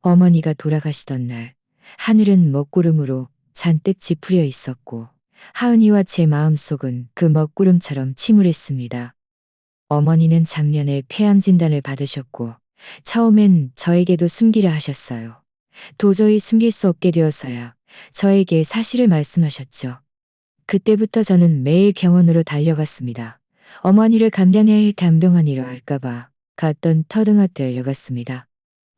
어머니가 돌아가시던 날 하늘은 먹구름으로 잔뜩 찌푸려 있었고 하은이와 제 마음속은 그 먹구름처럼 침울했습니다. 어머니는 작년에 폐암 진단을 받으셨고 처음엔 저에게도 숨기려 하셨어요. 도저히 숨길 수 없게 되어서야 저에게 사실을 말씀하셨죠. 그때부터 저는 매일 병원으로 달려갔습니다. 어머니를 감량해야 할 간병한 일을 할까봐 갔던 터등학교 달려갔습니다.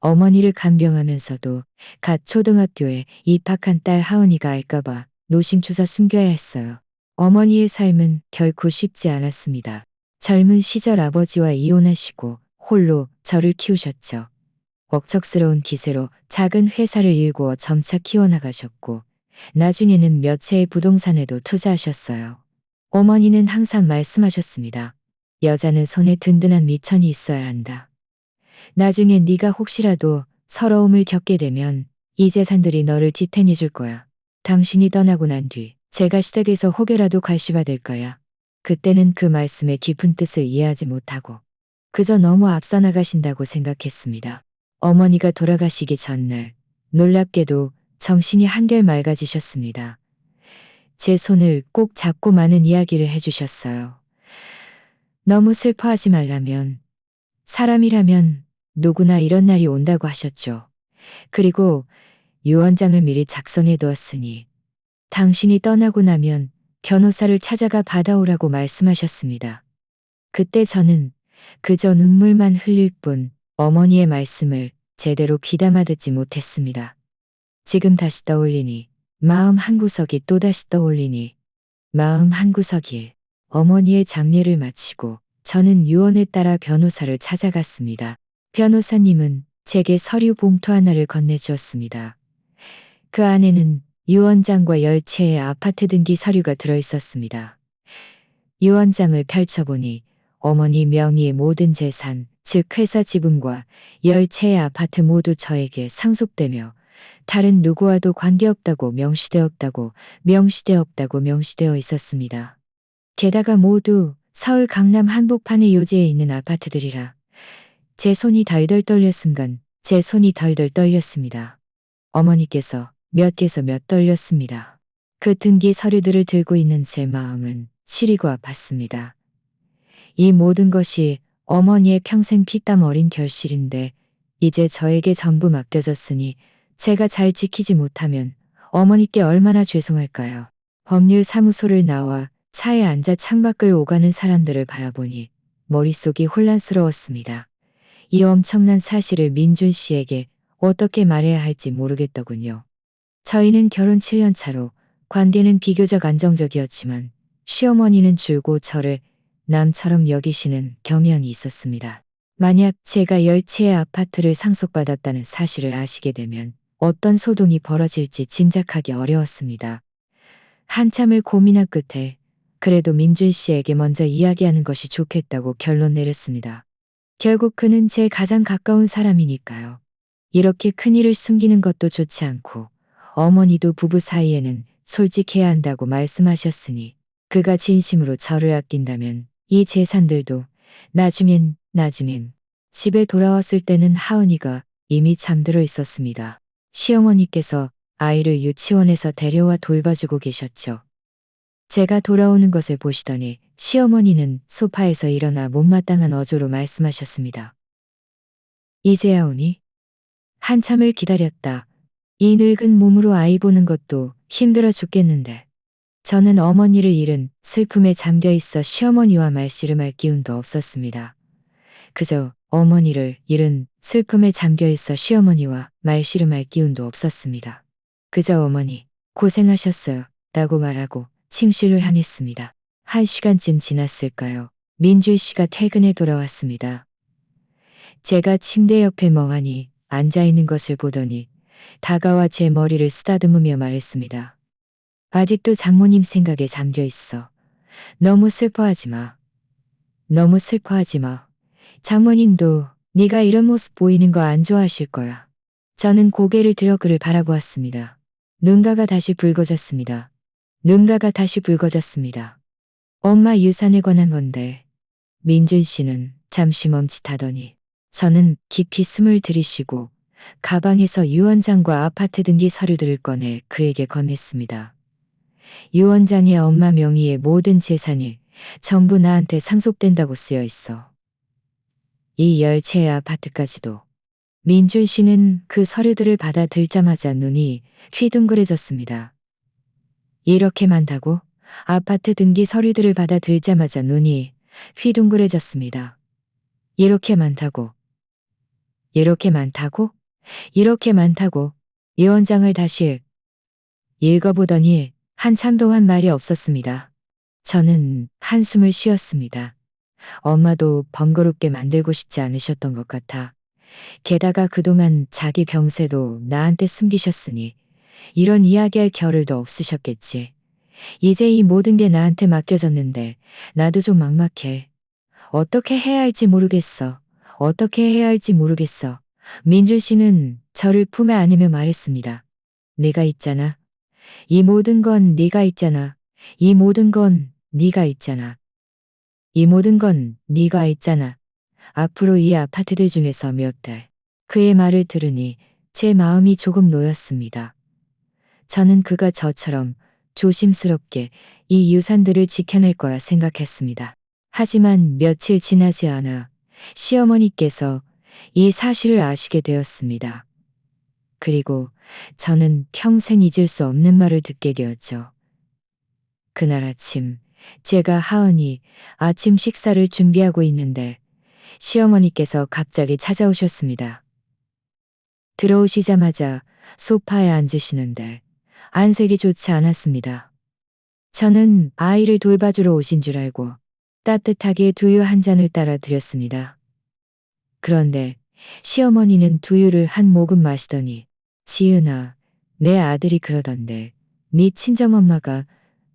어머니를 간병하면서도 갓 초등학교에 입학한 딸 하은이가 알까봐 노심초사 숨겨야 했어요. 어머니의 삶은 결코 쉽지 않았습니다. 젊은 시절 아버지와 이혼하시고 홀로 저를 키우셨죠. 억척스러운 기세로 작은 회사를 일구어 점차 키워나가셨고 나중에는 몇 채의 부동산에도 투자하셨어요. 어머니는 항상 말씀하셨습니다. 여자는 손에 든든한 미천이 있어야 한다. 나중에 네가 혹시라도 서러움을 겪게 되면 이 재산들이 너를 지탱해 줄 거야. 당신이 떠나고 난 뒤 제가 시댁에서 혹여라도 갈시받을 거야. 그때는 그 말씀의 깊은 뜻을 이해하지 못하고 그저 너무 앞서 나가신다고 생각했습니다. 어머니가 돌아가시기 전날 놀랍게도 정신이 한결 맑아지셨습니다. 제 손을 꼭 잡고 많은 이야기를 해주셨어요. 너무 슬퍼하지 말라면, 사람이라면 누구나 이런 날이 온다고 하셨죠. 그리고 유언장을 미리 작성해 두었으니 당신이 떠나고 나면 변호사를 찾아가 받아오라고 말씀하셨습니다. 그때 저는 그저 눈물만 흘릴 뿐 어머니의 말씀을 제대로 귀담아 듣지 못했습니다. 지금 다시 떠올리니 마음 한구석이 또다시 떠올리니 마음 한구석이 어머니의 장례를 마치고 저는 유언에 따라 변호사를 찾아갔습니다. 변호사님은 제게 서류 봉투 하나를 건네주었습니다. 그 안에는 유언장과 10채의 아파트 등기 서류가 들어있었습니다. 유언장을 펼쳐보니 어머니 명의의 모든 재산, 즉 회사 지분과 10채의 아파트 모두 저에게 상속되며 다른 누구와도 관계없다고 명시되어 있었습니다. 게다가 모두 서울 강남 한복판의 요지에 있는 아파트들이라 제 손이 덜덜 떨려 순간 제 손이 덜덜 떨렸습니다. 어머니께서 몇 개서 몇 떨렸습니다. 그 등기 서류들을 들고 있는 제 마음은 시리고 아팠습니다. 이 모든 것이 어머니의 평생 피땀 어린 결실인데 이제 저에게 전부 맡겨졌으니 제가 잘 지키지 못하면 어머니께 얼마나 죄송할까요? 법률사무소를 나와 차에 앉아 창밖을 오가는 사람들을 바라보니 머릿속이 혼란스러웠습니다. 이 엄청난 사실을 민준 씨에게 어떻게 말해야 할지 모르겠더군요. 저희는 결혼 7년 차로 관계는 비교적 안정적이었지만 시어머니는 줄곧 저를 남처럼 여기시는 경향이 있었습니다. 만약 제가 10채의 아파트를 상속받았다는 사실을 아시게 되면 어떤 소동이 벌어질지 짐작하기 어려웠습니다. 한참을 고민한 끝에 그래도 민준 씨에게 먼저 이야기하는 것이 좋겠다고 결론 내렸습니다. 결국 그는 제 가장 가까운 사람이니까요. 이렇게 큰일을 숨기는 것도 좋지 않고 어머니도 부부 사이에는 솔직해야 한다고 말씀하셨으니 그가 진심으로 저를 아낀다면 이 재산들도 나중엔 집에 돌아왔을 때는 하은이가 이미 잠들어 있었습니다. 시어머니께서 아이를 유치원에서 데려와 돌봐주고 계셨죠. 제가 돌아오는 것을 보시더니 시어머니는 소파에서 일어나 못마땅한 어조로 말씀하셨습니다. 이제야 오니? 한참을 기다렸다. 이 늙은 몸으로 아이 보는 것도 힘들어 죽겠는데. 저는 어머니를 잃은 슬픔에 잠겨 있어 시어머니와 말씨름할 기운도 없었습니다. 그저 어머니를 잃은 슬픔에 잠겨 있어 시어머니와 말씨름할 기운도 없었습니다. 그저 어머니 고생하셨어요 라고 말하고 침실을 향했습니다. 1시간쯤 지났을까요? 민준 씨가 퇴근해 돌아왔습니다. 제가 침대 옆에 멍하니 앉아있는 것을 보더니 다가와 제 머리를 쓰다듬으며 말했습니다. 아직도 장모님 생각에 잠겨 있어. 너무 슬퍼하지 마. 너무 슬퍼하지 마. 장모님도 네가 이런 모습 보이는 거 안 좋아하실 거야. 저는 고개를 들어 그를 바라보았습니다. 눈가가 다시 붉어졌습니다. 엄마 유산에 관한 건데. 민준 씨는 잠시 멈칫하더니 저는 깊이 숨을 들이쉬고 가방에서 유 원장과 아파트 등기 서류들을 꺼내 그에게 건넸습니다. 유 원장의 엄마 명의의 모든 재산이 전부 나한테 상속된다고 쓰여 있어. 이 열채의 아파트까지도. 민준 씨는 그 서류들을 받아 들자마자 눈이 휘둥그레졌습니다. 이렇게 많다고? 아파트 등기 서류들을 받아 들자마자 눈이 휘둥그레졌습니다. 이렇게 많다고? 이렇게 많다고? 이렇게 많다고? 이 원장을 다시 읽어보더니 한참 동안 말이 없었습니다. 저는 한숨을 쉬었습니다. 엄마도 번거롭게 만들고 싶지 않으셨던 것 같아. 게다가 그동안 자기 병세도 나한테 숨기셨으니 이런 이야기할 겨를도 없으셨겠지. 이제 이 모든 게 나한테 맡겨졌는데 나도 좀 막막해. 어떻게 해야 할지 모르겠어. 어떻게 해야 할지 모르겠어. 민준 씨는 저를 품에 안으며 말했습니다. 네가 있잖아. 이 모든 건 네가 있잖아. 이 모든 건 네가 있잖아. 이 모든 건 네가 있잖아. 앞으로 이 아파트들 중에서 몇 달. 그의 말을 들으니 제 마음이 조금 놓였습니다. 저는 그가 저처럼 조심스럽게 이 유산들을 지켜낼 거라 생각했습니다. 하지만 며칠 지나지 않아 시어머니께서 이 사실을 아시게 되었습니다. 그리고 저는 평생 잊을 수 없는 말을 듣게 되었죠. 그날 아침 제가 하은이 아침 식사를 준비하고 있는데 시어머니께서 갑자기 찾아오셨습니다. 들어오시자마자 소파에 앉으시는데 안색이 좋지 않았습니다. 저는 아이를 돌봐주러 오신 줄 알고 따뜻하게 두유 한 잔을 따라 드렸습니다. 그런데 시어머니는 두유를 한 모금 마시더니 지은아, 내 아들이 그러던데 네 친정엄마가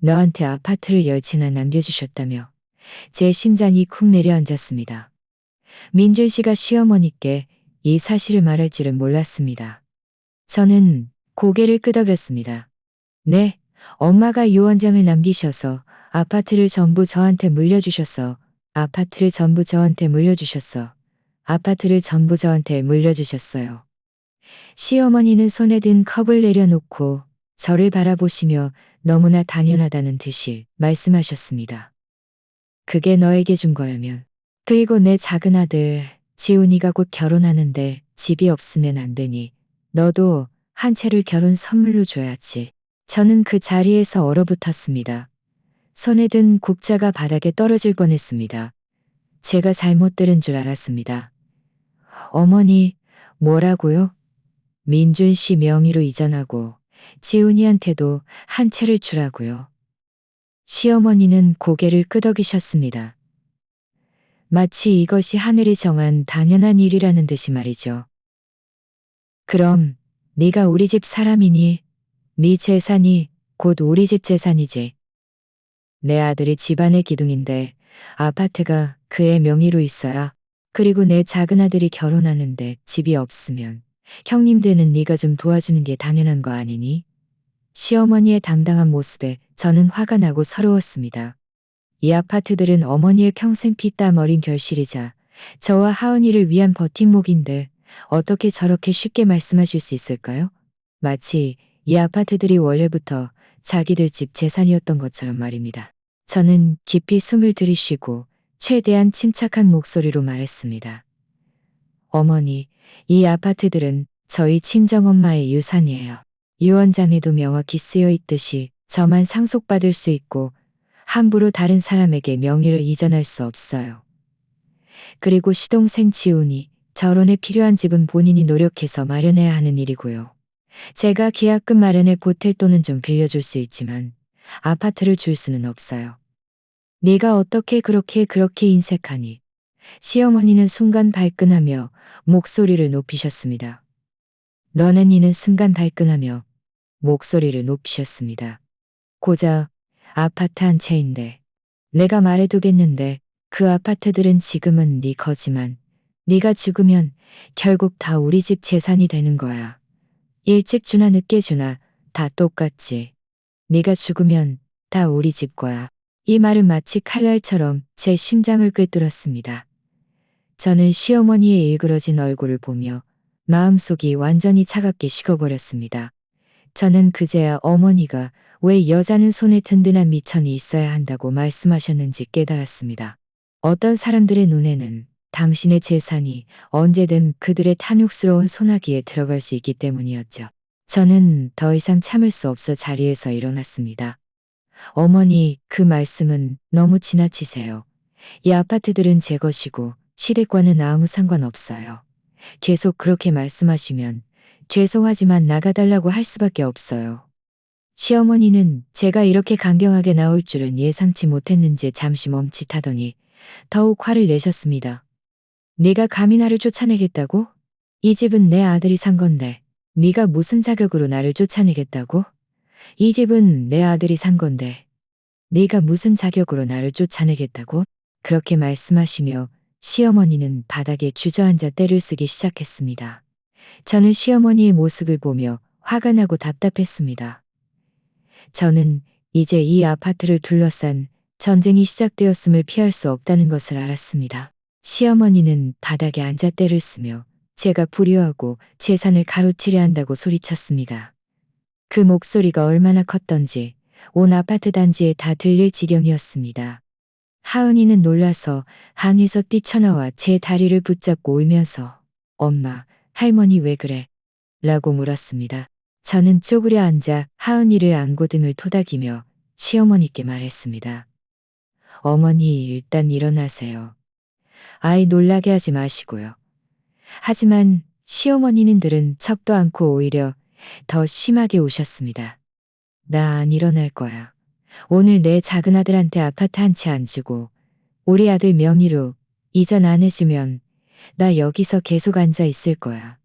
너한테 아파트를 10채나 남겨주셨다며 제 심장이 쿵 내려앉았습니다. 민준 씨가 시어머니께 이 사실을 말할 줄은 몰랐습니다. 저는 고개를 끄덕였습니다. 네, 엄마가 유 원장을 남기셔서 아파트를 전부 저한테 물려주셨어. 아파트를 전부 저한테 물려주셨어. 아파트를 전부 저한테 물려주셨어요. 시어머니는 손에 든 컵을 내려놓고 저를 바라보시며 너무나 당연하다는 듯이 말씀하셨습니다. 그게 너에게 준 거라면. 그리고 내 작은 아들 지훈이가 곧 결혼하는데 집이 없으면 안 되니 너도 한 채를 결혼 선물로 줘야지. 저는 그 자리에서 얼어붙었습니다. 손에 든 국자가 바닥에 떨어질 뻔했습니다. 제가 잘못 들은 줄 알았습니다. 어머니, 뭐라고요? 민준 씨 명의로 이전하고 지훈이한테도 한 채를 주라고요. 시어머니는 고개를 끄덕이셨습니다. 마치 이것이 하늘이 정한 당연한 일이라는 듯이 말이죠. 그럼 네가 우리 집 사람이니 네 재산이 곧 우리 집 재산이지. 내 아들이 집안의 기둥인데 아파트가 그의 명의로 있어야. 그리고 내 작은 아들이 결혼하는데 집이 없으면 형님되는 네가 좀 도와주는 게 당연한 거 아니니? 시어머니의 당당한 모습에 저는 화가 나고 서러웠습니다. 이 아파트들은 어머니의 평생 피땀 어린 결실이자 저와 하은이를 위한 버팀목인데 어떻게 저렇게 쉽게 말씀하실 수 있을까요? 마치 이 아파트들이 원래부터 자기들 집 재산이었던 것처럼 말입니다. 저는 깊이 숨을 들이쉬고 최대한 침착한 목소리로 말했습니다. 어머니, 이 아파트들은 저희 친정엄마의 유산이에요. 유언장에도 명확히 쓰여 있듯이 저만 상속받을 수 있고 함부로 다른 사람에게 명의를 이전할 수 없어요. 그리고 시동생 지훈이 결혼에 필요한 집은 본인이 노력해서 마련해야 하는 일이고요. 제가 계약금 마련에 보탤 돈은 좀 빌려줄 수 있지만 아파트를 줄 수는 없어요. 네가 어떻게 그렇게 인색하니? 시어머니는 순간 발끈하며 목소리를 높이셨습니다. 너는 이는 순간 발끈하며 목소리를 높이셨습니다. 고작 아파트 한 채인데 내가 말해두겠는데 그 아파트들은 지금은 네 거지만 네가 죽으면 결국 다 우리 집 재산이 되는 거야. 일찍 주나 늦게 주나 다 똑같지. 네가 죽으면 다 우리 집 거야. 이 말은 마치 칼날처럼 제 심장을 꿰뚫었습니다. 저는 시어머니의 일그러진 얼굴을 보며 마음속이 완전히 차갑게 식어버렸습니다. 저는 그제야 어머니가 왜 여자는 손에 든든한 미천이 있어야 한다고 말씀하셨는지 깨달았습니다. 어떤 사람들의 눈에는 당신의 재산이 언제든 그들의 탐욕스러운 손아귀에 들어갈 수 있기 때문이었죠. 저는 더 이상 참을 수 없어 자리에서 일어났습니다. 어머니, 그 말씀은 너무 지나치세요. 이 아파트들은 제 것이고 시댁과는 아무 상관없어요. 계속 그렇게 말씀하시면 죄송하지만 나가달라고 할 수밖에 없어요. 시어머니는 제가 이렇게 강경하게 나올 줄은 예상치 못했는지 잠시 멈칫하더니 더욱 화를 내셨습니다. 네가 감히 나를 쫓아내겠다고? 이 집은 내 아들이 산 건데 네가 무슨 자격으로 나를 쫓아내겠다고? 이 집은 내 아들이 산 건데 네가 무슨 자격으로 나를 쫓아내겠다고? 그렇게 말씀하시며 시어머니는 바닥에 주저앉아 떼를 쓰기 시작했습니다. 저는 시어머니의 모습을 보며 화가 나고 답답했습니다. 저는 이제 이 아파트를 둘러싼 전쟁이 시작되었음을 피할 수 없다는 것을 알았습니다. 시어머니는 바닥에 앉아 떼를 쓰며 제가 불효하고 재산을 가로치려 한다고 소리쳤습니다. 그 목소리가 얼마나 컸던지 온 아파트 단지에 다 들릴 지경이었습니다. 하은이는 놀라서 방에서 뛰쳐나와 제 다리를 붙잡고 울면서 엄마, 할머니 왜 그래? 라고 물었습니다. 저는 쪼그려 앉아 하은이를 안고 등을 토닥이며 시어머니께 말했습니다. 어머니 일단 일어나세요. 아이 놀라게 하지 마시고요. 하지만 시어머니는 들은 척도 않고 오히려 더 심하게 우셨습니다. 나 안 일어날 거야. 오늘 내 작은 아들한테 아파트 한 채 안 주고 우리 아들 명의로 이전 안 해주면 나 여기서 계속 앉아 있을 거야.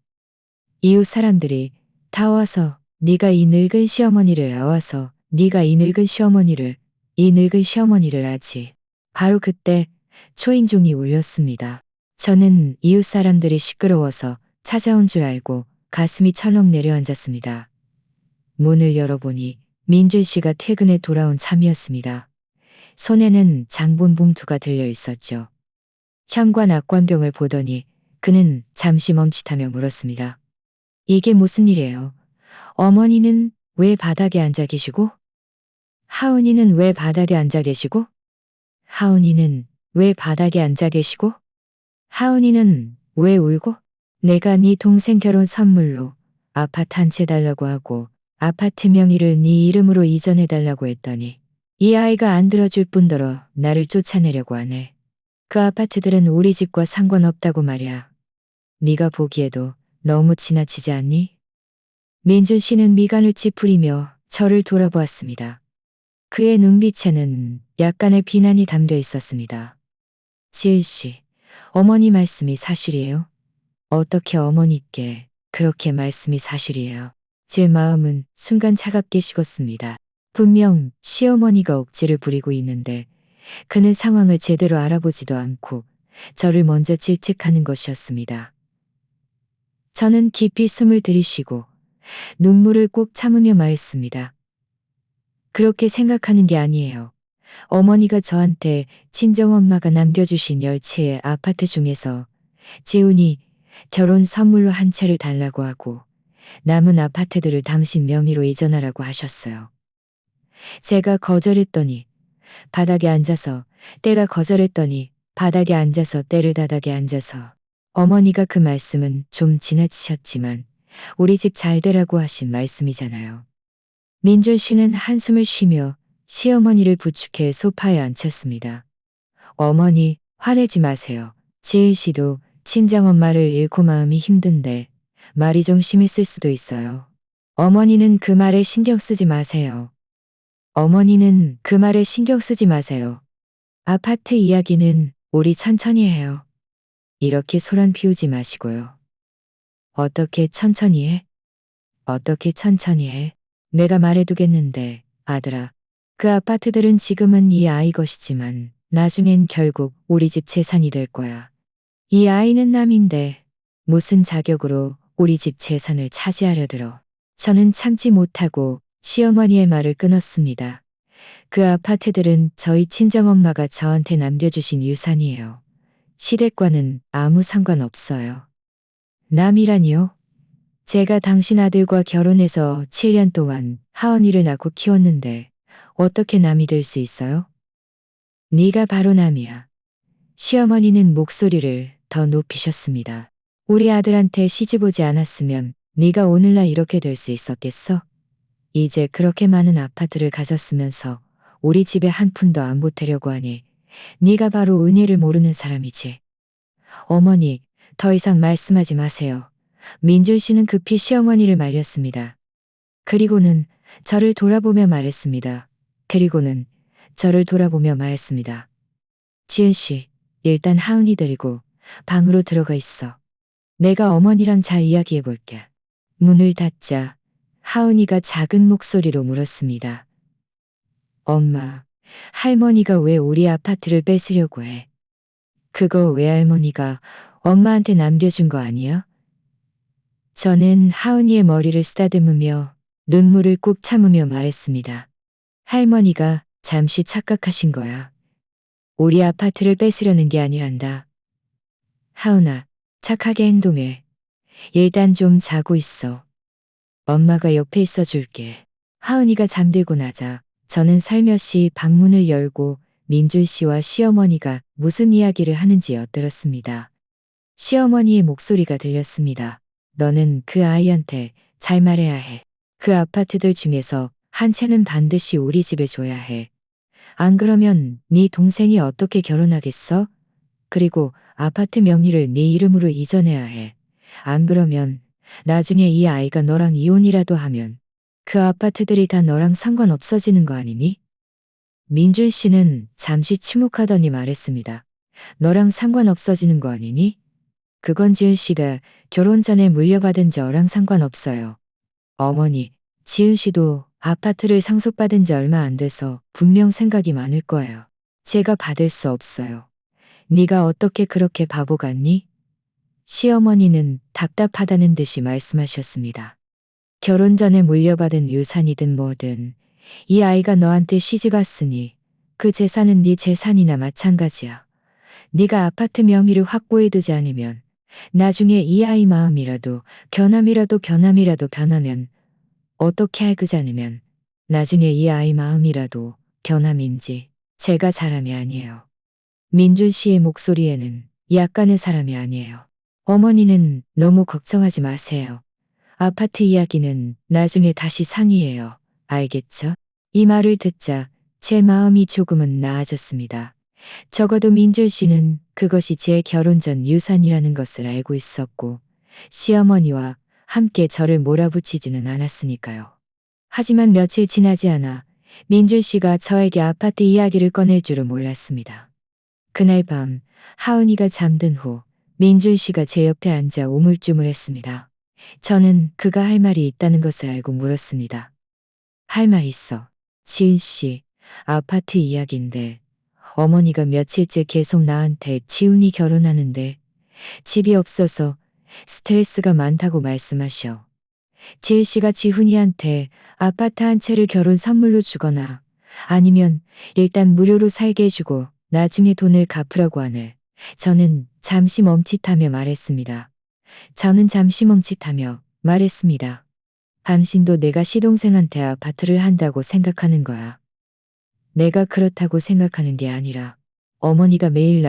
이웃 사람들이 다 와서 네가 이 늙은 시어머니를 나와서 네가 이 늙은 시어머니를 하지. 바로 그때 초인종이 울렸습니다. 저는 이웃 사람들이 시끄러워서 찾아온 줄 알고 가슴이 철렁 내려앉았습니다. 문을 열어보니 민준 씨가 퇴근해 돌아온 참이었습니다. 손에는 장본 봉투가 들려 있었죠. 현관 앞광경을 보더니 그는 잠시 멈칫하며 물었습니다. 이게 무슨 일이에요? 어머니는 왜 바닥에 앉아 계시고? 하은이는 왜 바닥에 앉아 계시고? 하은이는 왜 바닥에 앉아 계시고? 하은이는 왜 울고? 내가 네 동생 결혼 선물로 아파트 한 채 달라고 하고 아파트 명의를 네 이름으로 이전해달라고 했더니 이 아이가 안 들어줄 뿐더러 나를 쫓아내려고 하네. 그 아파트들은 우리 집과 상관없다고 말이야. 네가 보기에도 너무 지나치지 않니? 민준 씨는 미간을 찌푸리며 저를 돌아보았습니다. 그의 눈빛에는 약간의 비난이 담겨 있었습니다. 지은 씨, 어머니 말씀이 사실이에요? 어떻게 어머니께 그렇게 말씀이 사실이에요? 제 마음은 순간 차갑게 식었습니다. 분명 시어머니가 억지를 부리고 있는데 그는 상황을 제대로 알아보지도 않고 저를 먼저 질책하는 것이었습니다. 저는 깊이 숨을 들이쉬고 눈물을 꼭 참으며 말했습니다. 그렇게 생각하는 게 아니에요. 어머니가 저한테 친정엄마가 남겨주신 10채의 아파트 중에서 지훈이 결혼 선물로 한 채를 달라고 하고 남은 아파트들을 당신 명의로 이전하라고 하셨어요. 제가 거절했더니 바닥에 앉아서 때가 거절했더니 바닥에 앉아서 때를 바닥에 앉아서 어머니가 그 말씀은 좀 지나치셨지만 우리 집 잘 되라고 하신 말씀이잖아요. 민준 씨는 한숨을 쉬며 시어머니를 부축해 소파에 앉혔습니다. 어머니, 화내지 마세요. 지은 씨도 친정엄마를 잃고 마음이 힘든데 말이 좀 심했을 수도 있어요. 어머니는 그 말에 신경 쓰지 마세요. 어머니는 그 말에 신경 쓰지 마세요. 아파트 이야기는 우리 천천히 해요. 이렇게 소란 피우지 마시고요. 어떻게 천천히 해? 어떻게 천천히 해? 내가 말해두겠는데, 아들아. 그 아파트들은 지금은 이 아이 것이지만 나중엔 결국 우리 집 재산이 될 거야. 이 아이는 남인데 무슨 자격으로 우리 집 재산을 차지하려 들어. 저는 참지 못하고 시어머니의 말을 끊었습니다. 그 아파트들은 저희 친정엄마가 저한테 남겨주신 유산이에요. 시댁과는 아무 상관없어요. 남이라니요? 제가 당신 아들과 결혼해서 7년 동안 하은이를 낳고 키웠는데 어떻게 남이 될 수 있어요? 네가 바로 남이야. 시어머니는 목소리를 더 높이셨습니다. 우리 아들한테 시집 오지 않았으면 네가 오늘날 이렇게 될 수 있었겠어? 이제 그렇게 많은 아파트를 가졌으면서 우리 집에 한 푼도 안 보태려고 하니 네가 바로 은혜를 모르는 사람이지. 어머니, 더 이상 말씀하지 마세요. 민준 씨는 급히 시어머니를 말렸습니다. 그리고는 저를 돌아보며 말했습니다. 그리고는 저를 돌아보며 말했습니다. 지은 씨, 일단 하은이 데리고 방으로 들어가 있어. 내가 어머니랑 잘 이야기해 볼게. 문을 닫자 하은이가 작은 목소리로 물었습니다. 엄마, 할머니가 왜 우리 아파트를 뺏으려고 해? 그거 외할머니가 엄마한테 남겨준 거 아니야? 저는 하은이의 머리를 쓰다듬으며 눈물을 꾹 참으며 말했습니다. 할머니가 잠시 착각하신 거야. 우리 아파트를 뺏으려는 게 아니란다. 하은아, 착하게 행동해. 일단 좀 자고 있어. 엄마가 옆에 있어 줄게. 하은이가 잠들고 나자 저는 살며시 방문을 열고 민준 씨와 시어머니가 무슨 이야기를 하는지 엿들었습니다. 시어머니의 목소리가 들렸습니다. 너는 그 아이한테 잘 말해야 해. 그 아파트들 중에서 한 채는 반드시 우리 집에 줘야 해. 안 그러면 네 동생이 어떻게 결혼하겠어? 그리고 아파트 명의를 네 이름으로 이전해야 해. 안 그러면 나중에 이 아이가 너랑 이혼이라도 하면 그 아파트들이 다 너랑 상관없어지는 거 아니니? 민준 씨는 잠시 침묵하더니 말했습니다. 너랑 상관없어지는 거 아니니? 그건 지은 씨가 결혼 전에 물려받은 저랑 상관없어요. 어머니, 지은 씨도 아파트를 상속받은 지 얼마 안 돼서 분명 생각이 많을 거예요. 제가 받을 수 없어요. 네가 어떻게 그렇게 바보 같니? 시어머니는 답답하다는 듯이 말씀하셨습니다. 결혼 전에 물려받은 유산이든 뭐든 이 아이가 너한테 시집 왔으니 그 재산은 네 재산이나 마찬가지야. 네가 아파트 명의를 확보해두지 않으면 나중에 이 아이 마음이라도 변하면 어떻게 알그자느면 나중에 이 아이 마음이라도 변함인지 제가 사람이 아니에요. 민준 씨의 목소리에는 약간의 사람이 아니에요. 어머니는 너무 걱정하지 마세요. 아파트 이야기는 나중에 다시 상의해요. 알겠죠? 이 말을 듣자 제 마음이 조금은 나아졌습니다. 적어도 민준 씨는 그것이 제 결혼 전 유산이라는 것을 알고 있었고 시어머니와 함께 저를 몰아붙이지는 않았으니까요. 하지만 며칠 지나지 않아 민준 씨가 저에게 아파트 이야기를 꺼낼 줄은 몰랐습니다. 그날 밤 하은이가 잠든 후 민준 씨가 제 옆에 앉아 우물쭈물했습니다. 저는 그가 할 말이 있다는 것을 알고 물었습니다. 할 말 있어. 지은 씨, 아파트 이야기인데 어머니가 며칠째 계속 나한테 지훈이 결혼하는데 집이 없어서 스트레스가 많다고 말씀하셔. 지은 씨가 지훈이한테 아파트 한 채를 결혼 선물로 주거나 아니면 일단 무료로 살게 해주고 나중에 돈을 갚으라고 하네. 저는 잠시 멈칫하며 말했습니다. 당신도 내가 시동생한테 아파트를 한다고 생각하는 거야. 내가 그렇다고 생각하는 게 아니라 어머니가 매일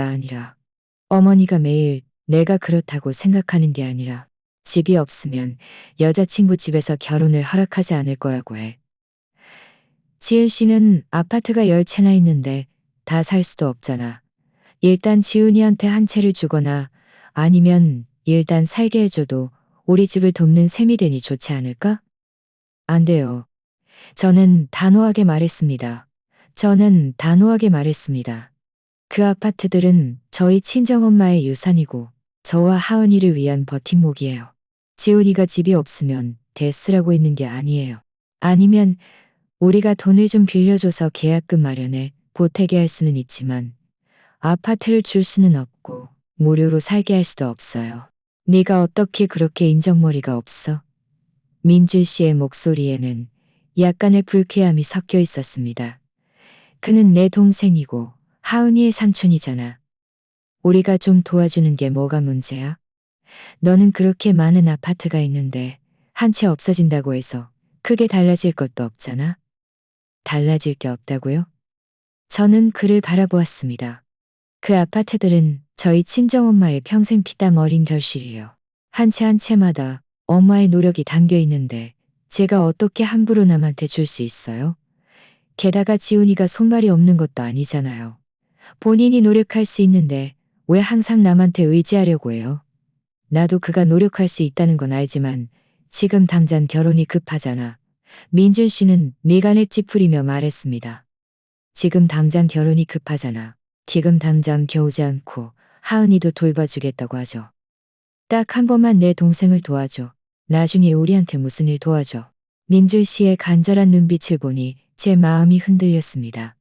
내가 그렇다고 생각하는 게 아니라 집이 없으면 여자친구 집에서 결혼을 허락하지 않을 거라고 해. 지은 씨는 아파트가 10채나 있는데 다 살 수도 없잖아. 일단 지훈이한테 한 채를 주거나 아니면 일단 살게 해줘도 우리 집을 돕는 셈이 되니 좋지 않을까? 안 돼요. 저는 단호하게 말했습니다. 그 아파트들은 저희 친정엄마의 유산이고 저와 하은이를 위한 버팀목이에요. 지훈이가 집이 없으면 대쓰라고 있는 게 아니에요. 아니면 우리가 돈을 좀 빌려줘서 계약금 마련에 보태게 할 수는 있지만 아파트를 줄 수는 없고 무료로 살게 할 수도 없어요. 네가 어떻게 그렇게 인정머리가 없어? 민준 씨의 목소리에는 약간의 불쾌함이 섞여 있었습니다. 그는 내 동생이고 하은이의 삼촌이잖아. 우리가 좀 도와주는 게 뭐가 문제야? 너는 그렇게 많은 아파트가 있는데 한 채 없어진다고 해서 크게 달라질 것도 없잖아. 달라질 게 없다고요? 저는 그를 바라보았습니다. 그 아파트들은 저희 친정엄마의 평생 피땀 어린 결실이에요. 한 채 한 채마다 엄마의 노력이 담겨 있는데 제가 어떻게 함부로 남한테 줄 수 있어요? 게다가 지훈이가 손발이 없는 것도 아니잖아요. 본인이 노력할 수 있는데 왜 항상 남한테 의지하려고 해요? 나도 그가 노력할 수 있다는 건 알지만 지금 당장 결혼이 급하잖아. 민준 씨는 미간을 찌푸리며 말했습니다. 지금 당장 결혼이 급하잖아. 지금 당장 겨우지 않고 하은이도 돌봐주겠다고 하죠. 딱 한 번만 내 동생을 도와줘. 나중에 우리한테 무슨 일 도와줘. 민준 씨의 간절한 눈빛을 보니 제 마음이 흔들렸습니다.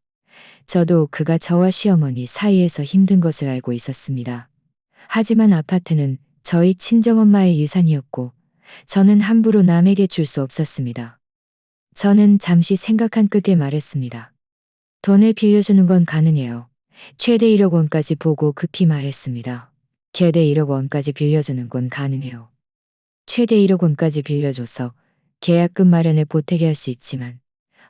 저도 그가 저와 시어머니 사이에서 힘든 것을 알고 있었습니다. 하지만 아파트는 저희 친정엄마의 유산이었고 저는 함부로 남에게 줄 수 없었습니다. 저는 잠시 생각한 끝에 말했습니다. 돈을 빌려주는 건 가능해요. 최대 1억 원까지 보고 급히 말했습니다. 최대 1억 원까지 빌려주는 건 가능해요. 최대 1억 원까지 빌려줘서 계약금 마련에 보태게 할 수 있지만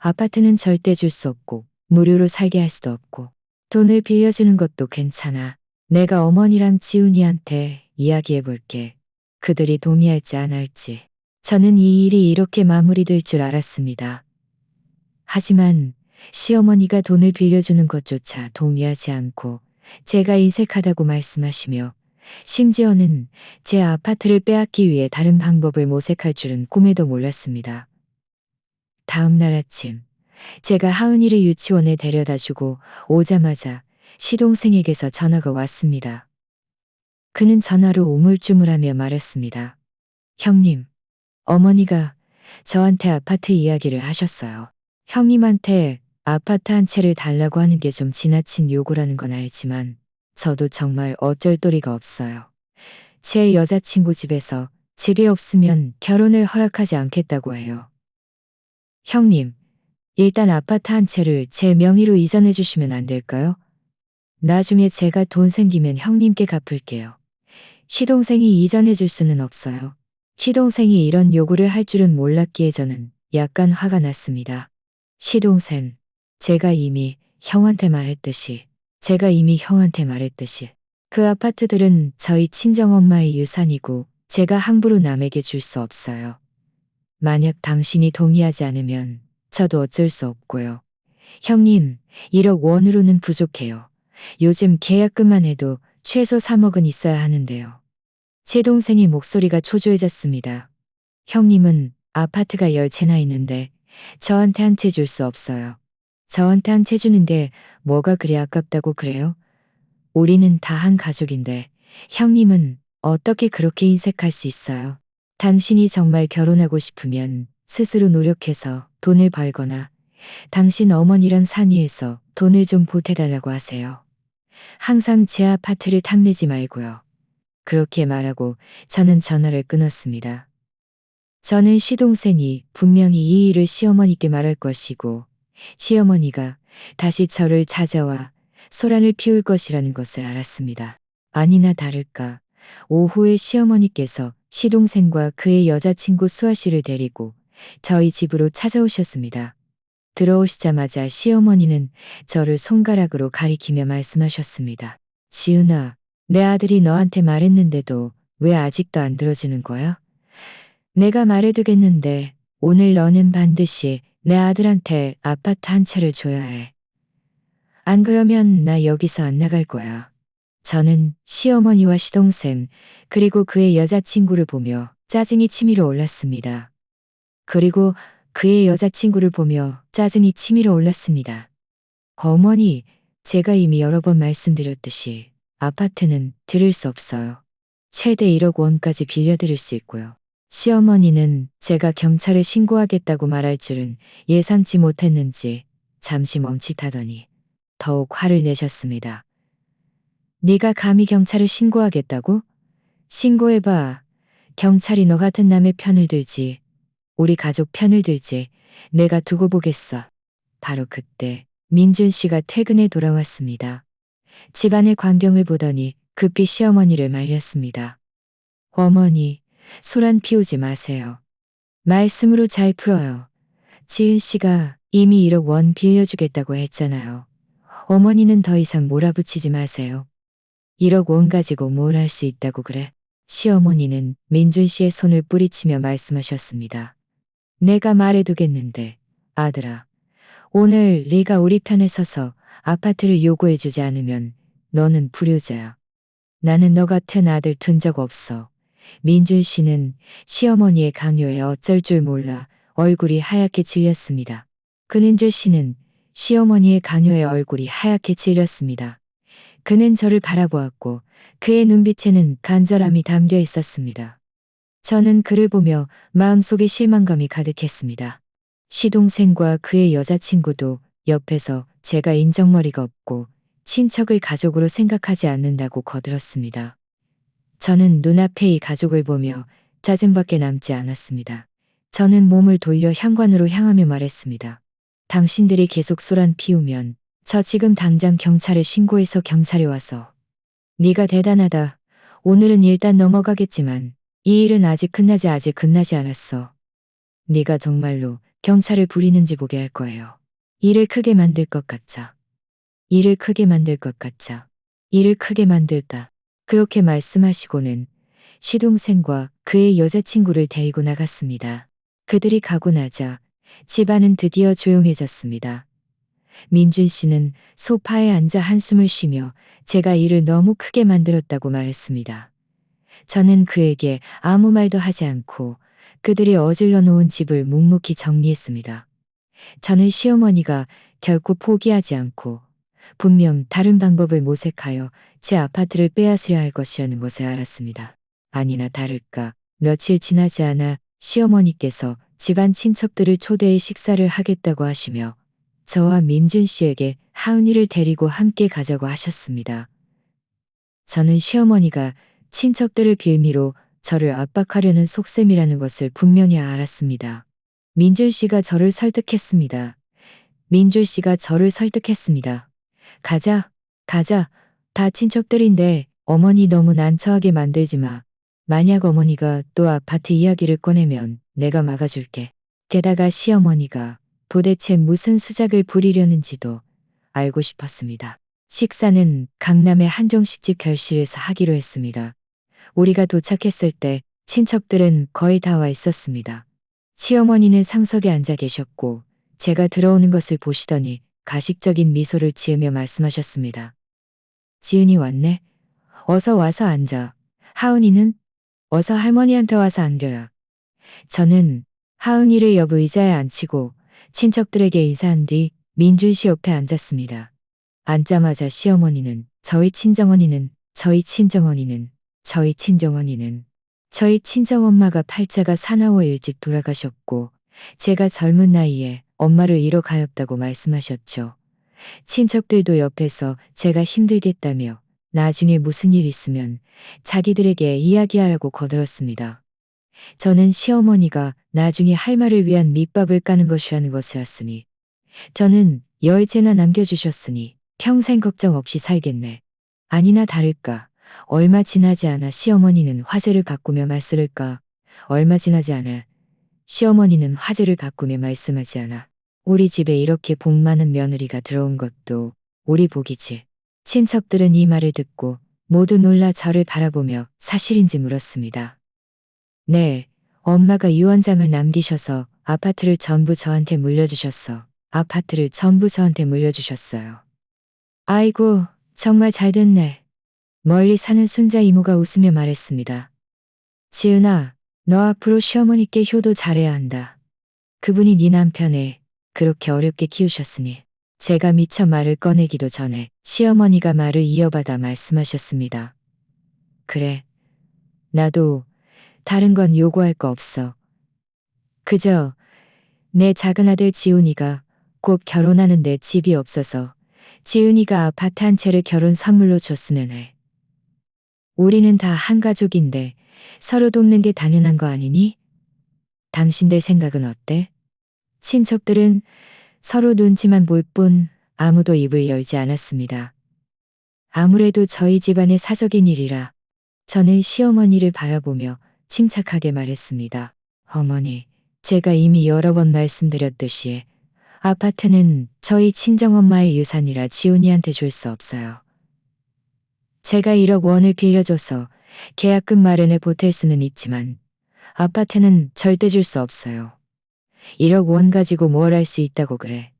아파트는 절대 줄 수 없고 무료로 살게 할 수도 없고 돈을 빌려주는 것도 괜찮아. 내가 어머니랑 지훈이한테 이야기해 볼게. 그들이 동의할지 안 할지. 저는 이 일이 이렇게 마무리될 줄 알았습니다. 하지만 시어머니가 돈을 빌려주는 것조차 동의하지 않고 제가 인색하다고 말씀하시며 심지어는 제 아파트를 빼앗기 위해 다른 방법을 모색할 줄은 꿈에도 몰랐습니다. 다음 날 아침 제가 하은이를 유치원에 데려다 주고 오자마자 시동생에게서 전화가 왔습니다. 그는 전화로 우물쭈물하며 말했습니다. 형님, 어머니가 저한테 아파트 이야기를 하셨어요. 형님한테 아파트 한 채를 달라고 하는 게 좀 지나친 요구라는 건 알지만 저도 정말 어쩔 도리가 없어요. 제 여자친구 집에서 집이 없으면 결혼을 허락하지 않겠다고 해요. 형님, 일단 아파트 한 채를 제 명의로 이전해 주시면 안 될까요? 나중에 제가 돈 생기면 형님께 갚을게요. 시동생이 이전해 줄 수는 없어요. 시동생이 이런 요구를 할 줄은 몰랐기에 저는 약간 화가 났습니다. 시동생, 제가 이미 형한테 말했듯이 그 아파트들은 저희 친정엄마의 유산이고 제가 함부로 남에게 줄 수 없어요. 만약 당신이 동의하지 않으면 저도 어쩔 수 없고요. 형님, 1억 원으로는 부족해요. 요즘 계약금만 해도 최소 3억은 있어야 하는데요. 제 동생의 목소리가 초조해졌습니다. 형님은 아파트가 10채나 있는데 저한테 한 채 줄 수 없어요. 저한테 한 채 주는데 뭐가 그리 아깝다고 그래요? 우리는 다 한 가족인데 형님은 어떻게 그렇게 인색할 수 있어요? 당신이 정말 결혼하고 싶으면 스스로 노력해서 돈을 벌거나 당신 어머니랑 상의해서 돈을 좀 보태달라고 하세요. 항상 제 아파트를 탐내지 말고요. 그렇게 말하고 저는 전화를 끊었습니다. 저는 시동생이 분명히 이 일을 시어머니께 말할 것이고 시어머니가 다시 저를 찾아와 소란을 피울 것이라는 것을 알았습니다. 아니나 다를까 오후에 시어머니께서 시동생과 그의 여자친구 수아 씨를 데리고 저희 집으로 찾아오셨습니다. 들어오시자마자 시어머니는 저를 손가락으로 가리키며 말씀하셨습니다. 지은아, 내 아들이 너한테 말했는데도 왜 아직도 안 들어주는 거야? 내가 말해두겠는데 오늘 너는 반드시 내 아들한테 아파트 한 채를 줘야 해. 안 그러면 나 여기서 안 나갈 거야. 저는 시어머니와 시동생 그리고 그의 여자친구를 보며 짜증이 치밀어 올랐습니다. 그리고 그의 여자친구를 보며 짜증이 치밀어 올랐습니다. 어머니, 제가 이미 여러 번 말씀드렸듯이 아파트는 드릴 수 없어요. 최대 1억 원까지 빌려드릴 수 있고요. 시어머니는 제가 경찰에 신고하겠다고 말할 줄은 예상치 못했는지 잠시 멈칫하더니 더욱 화를 내셨습니다. 네가 감히 경찰에 신고하겠다고? 신고해봐. 경찰이 너 같은 남의 편을 들지. 우리 가족 편을 들지. 내가 두고 보겠어. 바로 그때 민준 씨가 퇴근해 돌아왔습니다. 집안의 광경을 보더니 급히 시어머니를 말렸습니다. 어머니, 소란 피우지 마세요. 말씀으로 잘 풀어요. 지은 씨가 이미 1억 원 빌려주겠다고 했잖아요. 어머니는 더 이상 몰아붙이지 마세요. 1억 원 가지고 뭘 할 수 있다고 그래. 시어머니는 민준 씨의 손을 뿌리치며 말씀하셨습니다. 내가 말해두겠는데, 아들아. 오늘 네가 우리 편에 서서 아파트를 요구해주지 않으면 너는 불효자야. 나는 너 같은 아들 둔 적 없어. 민준 씨는 시어머니의 강요에 어쩔 줄 몰라 얼굴이 하얗게 질렸습니다. 근은주 씨는 시어머니의 강요에 얼굴이 하얗게 질렸습니다. 그는 저를 바라보았고 그의 눈빛에는 간절함이 담겨 있었습니다. 저는 그를 보며 마음속에 실망감이 가득했습니다. 시동생과 그의 여자친구도 옆에서 제가 인정머리가 없고 친척을 가족으로 생각하지 않는다고 거들었습니다. 저는 눈앞에 이 가족을 보며 짜증밖에 남지 않았습니다. 저는 몸을 돌려 현관으로 향하며 말했습니다. 당신들이 계속 소란 피우면 저 지금 당장 경찰에 신고해서 경찰이 와서 네가 대단하다. 오늘은 일단 넘어가겠지만 이 일은 아직 끝나지 않았어. 네가 정말로 경찰을 부리는지 보게 할 거예요. 일을 크게 만들 것 같자. 일을 크게 만들 것 같자. 일을 크게 만들다. 그렇게 말씀하시고는 시동생과 그의 여자친구를 데리고 나갔습니다. 그들이 가고 나자 집안은 드디어 조용해졌습니다. 민준 씨는 소파에 앉아 한숨을 쉬며 제가 일을 너무 크게 만들었다고 말했습니다. 저는 그에게 아무 말도 하지 않고 그들이 어질러 놓은 집을 묵묵히 정리했습니다. 저는 시어머니가 결코 포기하지 않고 분명 다른 방법을 모색하여 제 아파트를 빼앗으려 할 것이라는 것을 알았습니다. 아니나 다를까 며칠 지나지 않아 시어머니께서 집안 친척들을 초대해 식사를 하겠다고 하시며 저와 민준 씨에게 하은이를 데리고 함께 가자고 하셨습니다. 저는 시어머니가 친척들을 빌미로 저를 압박하려는 속셈이라는 것을 분명히 알았습니다. 민준 씨가 저를 설득했습니다. 민준 씨가 저를 설득했습니다. 가자, 가자. 다 친척들인데 어머니 너무 난처하게 만들지 마. 만약 어머니가 또 아파트 이야기를 꺼내면 내가 막아줄게. 게다가 시어머니가 도대체 무슨 수작을 부리려는지도 알고 싶었습니다. 식사는 강남의 한정식집 결실에서 하기로 했습니다. 우리가 도착했을 때 친척들은 거의 다 와 있었습니다. 시어머니는 상석에 앉아 계셨고 제가 들어오는 것을 보시더니 가식적인 미소를 지으며 말씀하셨습니다. 지은이 왔네. 어서 와서 앉아. 하은이는 어서 할머니한테 와서 앉아라. 저는 하은이를 옆 의자에 앉히고 친척들에게 인사한 뒤 민준 씨 옆에 앉았습니다. 앉자마자 시어머니는 저희 친정언니는 저희 친정엄마가 팔자가 사나워 일찍 돌아가셨고 제가 젊은 나이에 엄마를 잃어가였다고 말씀하셨죠. 친척들도 옆에서 제가 힘들겠다며 나중에 무슨 일 있으면 자기들에게 이야기하라고 거들었습니다. 저는 시어머니가 나중에 할 말을 위한 밑밥을 까는 것이라는 것을 알았으니 저는 열째나 남겨주셨으니 평생 걱정 없이 살겠네. 아니나 다를까 얼마 지나지 않아 시어머니는 화제를 바꾸며 말씀을까 얼마 지나지 않아 시어머니는 화제를 바꾸며 말씀하지 않아 우리 집에 이렇게 복 많은 며느리가 들어온 것도 우리 복이지. 친척들은 이 말을 듣고 모두 놀라 저를 바라보며 사실인지 물었습니다. 네, 엄마가 유언장을 남기셔서 아파트를 전부 저한테 물려주셨어. 아파트를 전부 저한테 물려주셨어요. 아이고, 정말 잘 됐네. 멀리 사는 순자 이모가 웃으며 말했습니다. 지은아, 너 앞으로 시어머니께 효도 잘해야 한다. 그분이 네 남편을 그렇게 어렵게 키우셨으니. 제가 미처 말을 꺼내기도 전에 시어머니가 말을 이어받아 말씀하셨습니다. 그래, 나도 다른 건 요구할 거 없어. 그저 내 작은 아들 지훈이가 곧 결혼하는데 집이 없어서 지훈이가 아파트 한 채를 결혼 선물로 줬으면 해. 우리는 다 한 가족인데 서로 돕는 게 당연한 거 아니니? 당신들 생각은 어때? 친척들은 서로 눈치만 볼 뿐 아무도 입을 열지 않았습니다. 아무래도 저희 집안의 사적인 일이라 저는 시어머니를 바라보며 침착하게 말했습니다. 어머니, 제가 이미 여러 번 말씀드렸듯이 아파트는 저희 친정엄마의 유산이라 지훈이한테 줄 수 없어요. 제가 1억 원을 빌려줘서 계약금 마련에 보탤 수는 있지만 아파트는 절대 줄 수 없어요. 1억 원 가지고 뭘 할 수 있다고 그래.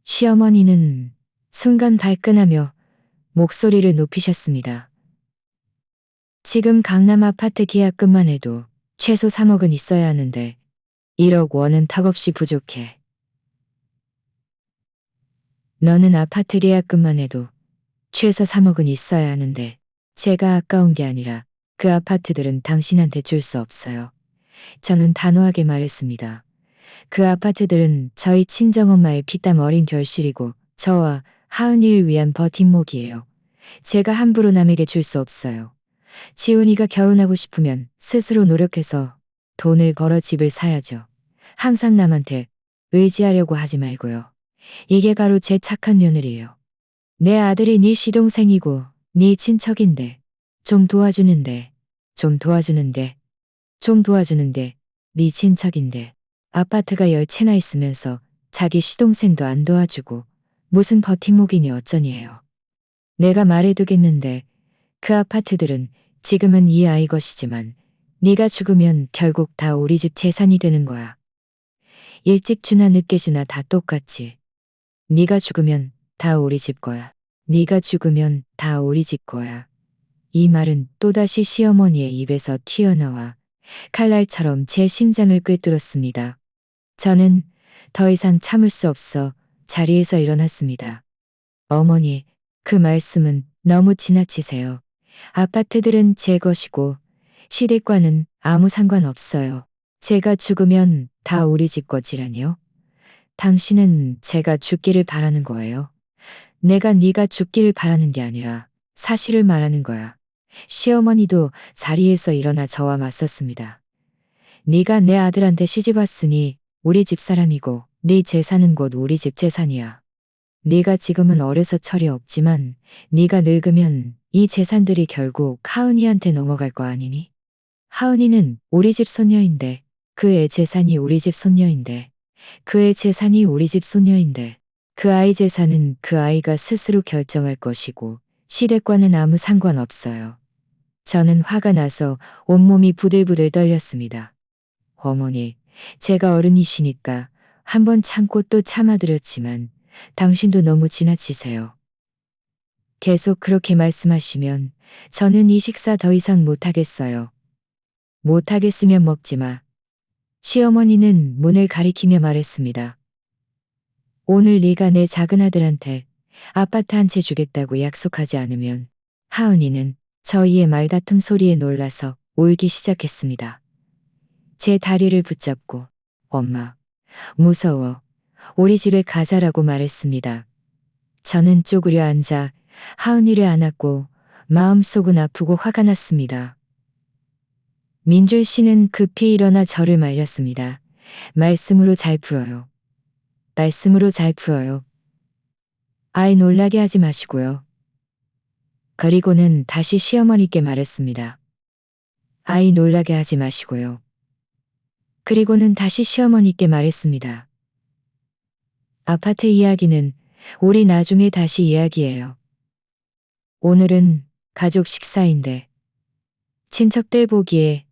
시어머니는 순간 발끈하며 목소리를 높이셨습니다. 지금 강남 아파트 계약금만 해도 최소 3억은 있어야 하는데 1억 원은 턱없이 부족해. 너는 아파트 계약금만 해도 최소 3억은 있어야 하는데 제가 아까운 게 아니라 그 아파트들은 당신한테 줄 수 없어요. 저는 단호하게 말했습니다. 그 아파트들은 저희 친정엄마의 피땀 어린 결실이고 저와 하은이를 위한 버팀목이에요. 제가 함부로 남에게 줄 수 없어요. 지훈이가 결혼하고 싶으면 스스로 노력해서 돈을 벌어 집을 사야죠. 항상 남한테 의지하려고 하지 말고요. 이게 바로 제 착한 며느리예요. 내 아들이 네 시동생이고 네 친척인데 좀 도와주는데 네 친척인데 아파트가 10채나 있으면서 자기 시동생도 안 도와주고 무슨 버팀목이니 어쩌니해요. 내가 말해두겠는데 그 아파트들은 지금은 이 아이 것이지만 네가 죽으면 결국 다 우리 집 재산이 되는 거야. 일찍 주나 늦게 주나 다 똑같지. 네가 죽으면 다 우리 집 거야. 네가 죽으면 다 우리 집 거야. 이 말은 또다시 시어머니의 입에서 튀어나와 칼날처럼 제 심장을 꿰뚫었습니다. 저는 더 이상 참을 수 없어 자리에서 일어났습니다. 어머니, 그 말씀은 너무 지나치세요. 아파트들은 제 것이고 시댁과는 아무 상관없어요. 제가 죽으면 다 우리 집 거지라니요? 당신은 제가 죽기를 바라는 거예요. 내가 네가 죽기를 바라는 게 아니라 사실을 말하는 거야. 시어머니도 자리에서 일어나 저와 맞섰습니다. 네가 내 아들한테 시집 왔으니 우리 집 사람이고 네 재산은 곧 우리 집 재산이야. 네가 지금은 어려서 철이 없지만 네가 늙으면 이 재산들이 결국 하은이한테 넘어갈 거 아니니? 하은이는 우리 집 손녀인데 그 애 재산이 우리 집 손녀인데 그 애 재산이 우리 집 손녀인데 그 아이 재산은 그 아이가 스스로 결정할 것이고 시댁과는 아무 상관없어요. 저는 화가 나서 온몸이 부들부들 떨렸습니다. 어머니, 제가 어른이시니까 한번 참고 또 참아드렸지만 당신도 너무 지나치세요. 계속 그렇게 말씀하시면 저는 이 식사 더 이상 못하겠어요. 못하겠으면 먹지 마. 시어머니는 문을 가리키며 말했습니다. 오늘 네가 내 작은 아들한테 아파트 한 채 주겠다고 약속하지 않으면 하은이는 저희의 말다툼 소리에 놀라서 울기 시작했습니다. 제 다리를 붙잡고 엄마, 무서워. 우리 집에 가자라고 말했습니다. 저는 쪼그려 앉아 하은이를 안았고 마음속은 아프고 화가 났습니다. 민줄 씨는 급히 일어나 저를 말렸습니다. 말씀으로 잘 풀어요. 말씀으로 잘 풀어요. 아이 놀라게 하지 마시고요. 그리고는 다시 시어머니께 말했습니다. 아이 놀라게 하지 마시고요. 그리고는 다시 시어머니께 말했습니다. 아파트 이야기는 우리 나중에 다시 이야기해요. 오늘은 가족 식사인데 친척들 보기에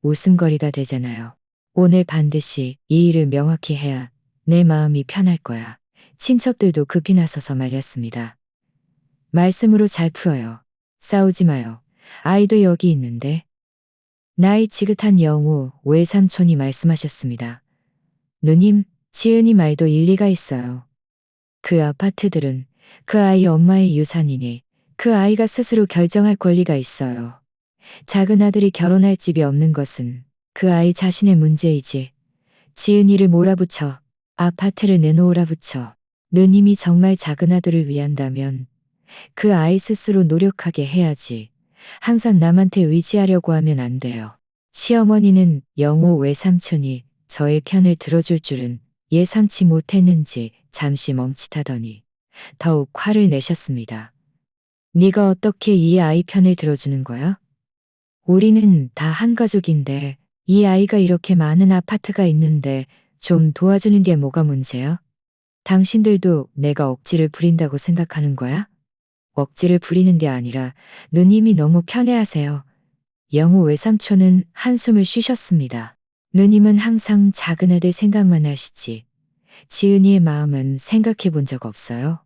웃음거리가 되잖아요. 오늘 반드시 이 일을 명확히 해야 내 마음이 편할 거야. 친척들도 급히 나서서 말렸습니다. 말씀으로 잘 풀어요. 싸우지 마요. 아이도 여기 있는데. 나이 지긋한 영우 외삼촌이 말씀하셨습니다. 누님, 지은이 말도 일리가 있어요. 그 아파트들은 그 아이 엄마의 유산이니 그 아이가 스스로 결정할 권리가 있어요. 작은 아들이 결혼할 집이 없는 것은 그 아이 자신의 문제이지. 지은이를 몰아붙여 아파트를 내놓으라 붙여 누님이 정말 작은 아들을 위한다면 그 아이 스스로 노력하게 해야지. 항상 남한테 의지하려고 하면 안 돼요. 시어머니는 영호 외삼촌이 저의 편을 들어줄 줄은 예상치 못했는지 잠시 멈칫하더니 더욱 화를 내셨습니다. 네가 어떻게 이 아이 편을 들어주는 거야? 우리는 다 한 가족인데 이 아이가 이렇게 많은 아파트가 있는데 좀 도와주는 게 뭐가 문제야? 당신들도 내가 억지를 부린다고 생각하는 거야? 억지를 부리는 게 아니라 누님이 너무 편해하세요. 영호 외삼촌은 한숨을 쉬셨습니다. 누님은 항상 작은 애들 생각만 하시지. 지은이의 마음은 생각해 본 적 없어요.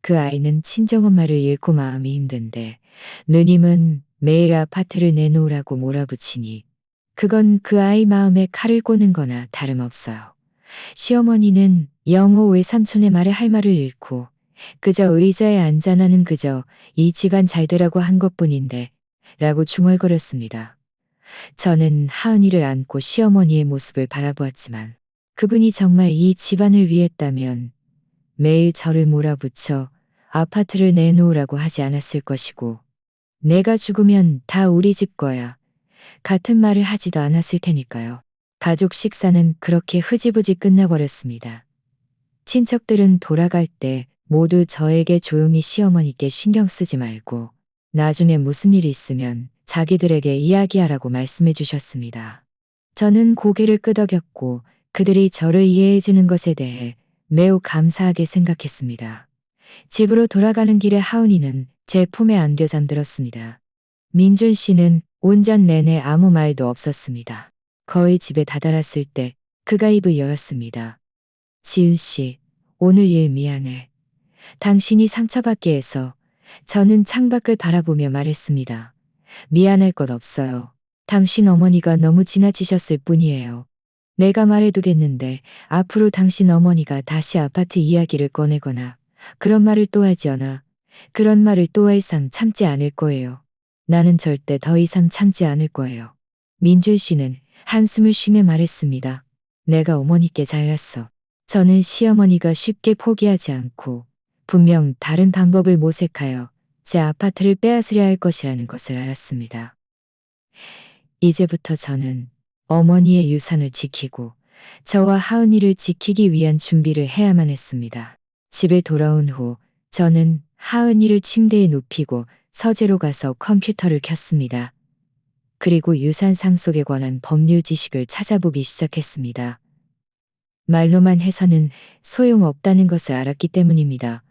그 아이는 친정엄마를 잃고 마음이 힘든데 누님은 매일 아파트를 내놓으라고 몰아붙이니 그건 그 아이 마음에 칼을 꽂는 거나 다름없어요. 시어머니는 영호 외삼촌의 말에 할 말을 잃고 그저 의자에 앉아 나는 그저 이 집안 잘 되라고 한 것뿐인데 라고 중얼거렸습니다. 저는 하은이를 안고 시어머니의 모습을 바라보았지만 그분이 정말 이 집안을 위했다면 매일 저를 몰아붙여 아파트를 내놓으라고 하지 않았을 것이고 내가 죽으면 다 우리 집 거야. 같은 말을 하지도 않았을 테니까요. 가족 식사는 그렇게 흐지부지 끝나버렸습니다. 친척들은 돌아갈 때 모두 저에게 조용히 시어머니께 신경 쓰지 말고 나중에 무슨 일이 있으면 자기들에게 이야기하라고 말씀해 주셨습니다. 저는 고개를 끄덕였고 그들이 저를 이해해 주는 것에 대해 매우 감사하게 생각했습니다. 집으로 돌아가는 길에 하은이는 제 품에 안겨 잠들었습니다. 민준 씨는 온전 내내 아무 말도 없었습니다. 거의 집에 다다랐을 때 그가 입을 열었습니다. 지은 씨, 오늘 일 미안해. 당신이 상처받게 해서 저는 창밖을 바라보며 말했습니다. 미안할 것 없어요. 당신 어머니가 너무 지나치셨을 뿐이에요. 내가 말해두겠는데 앞으로 당신 어머니가 다시 아파트 이야기를 꺼내거나 그런 말을 또 하지 않아. 그런 말을 또 할 이상 참지 않을 거예요. 나는 절대 더 이상 참지 않을 거예요. 민준 씨는 한숨을 쉬며 말했습니다. 내가 어머니께 잘났어. 저는 시어머니가 쉽게 포기하지 않고 분명 다른 방법을 모색하여 제 아파트를 빼앗으려 할 것이라는 것을 알았습니다. 이제부터 저는 어머니의 유산을 지키고 저와 하은이를 지키기 위한 준비를 해야만 했습니다. 집에 돌아온 후 저는 하은이를 침대에 눕히고 서재로 가서 컴퓨터를 켰습니다. 그리고 유산 상속에 관한 법률 지식을 찾아보기 시작했습니다. 말로만 해서는 소용없다는 것을 알았기 때문입니다.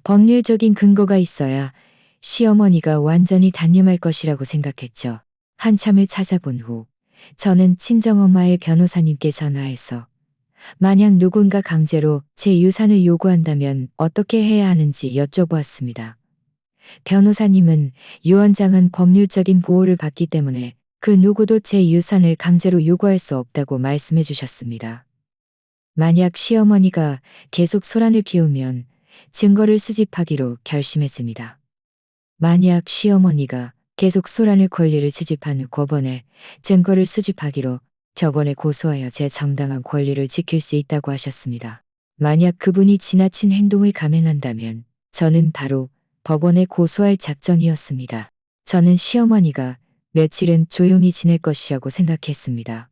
법률적인 근거가 있어야 시어머니가 완전히 단념할 것이라고 생각했죠. 한참을 찾아본 후 저는 친정엄마의 변호사님께 전화해서 만약 누군가 강제로 제 유산을 요구한다면 어떻게 해야 하는지 여쭤보았습니다. 변호사님은 유언장은 법률적인 보호를 받기 때문에 그 누구도 제 유산을 강제로 요구할 수 없다고 말씀해 주셨습니다. 만약 시어머니가 계속 소란을 피우면 증거를 수집하기로 결심했습니다. 만약 시어머니가 계속 소란을 권리를 수집한 후 법원에 증거를 수집하기로 법원에 고소하여 제 정당한 권리를 지킬 수 있다고 하셨습니다. 만약 그분이 지나친 행동을 감행한다면 저는 바로 법원에 고소할 작정이었습니다. 저는 시어머니가 며칠은 조용히 지낼 것이라고 생각했습니다.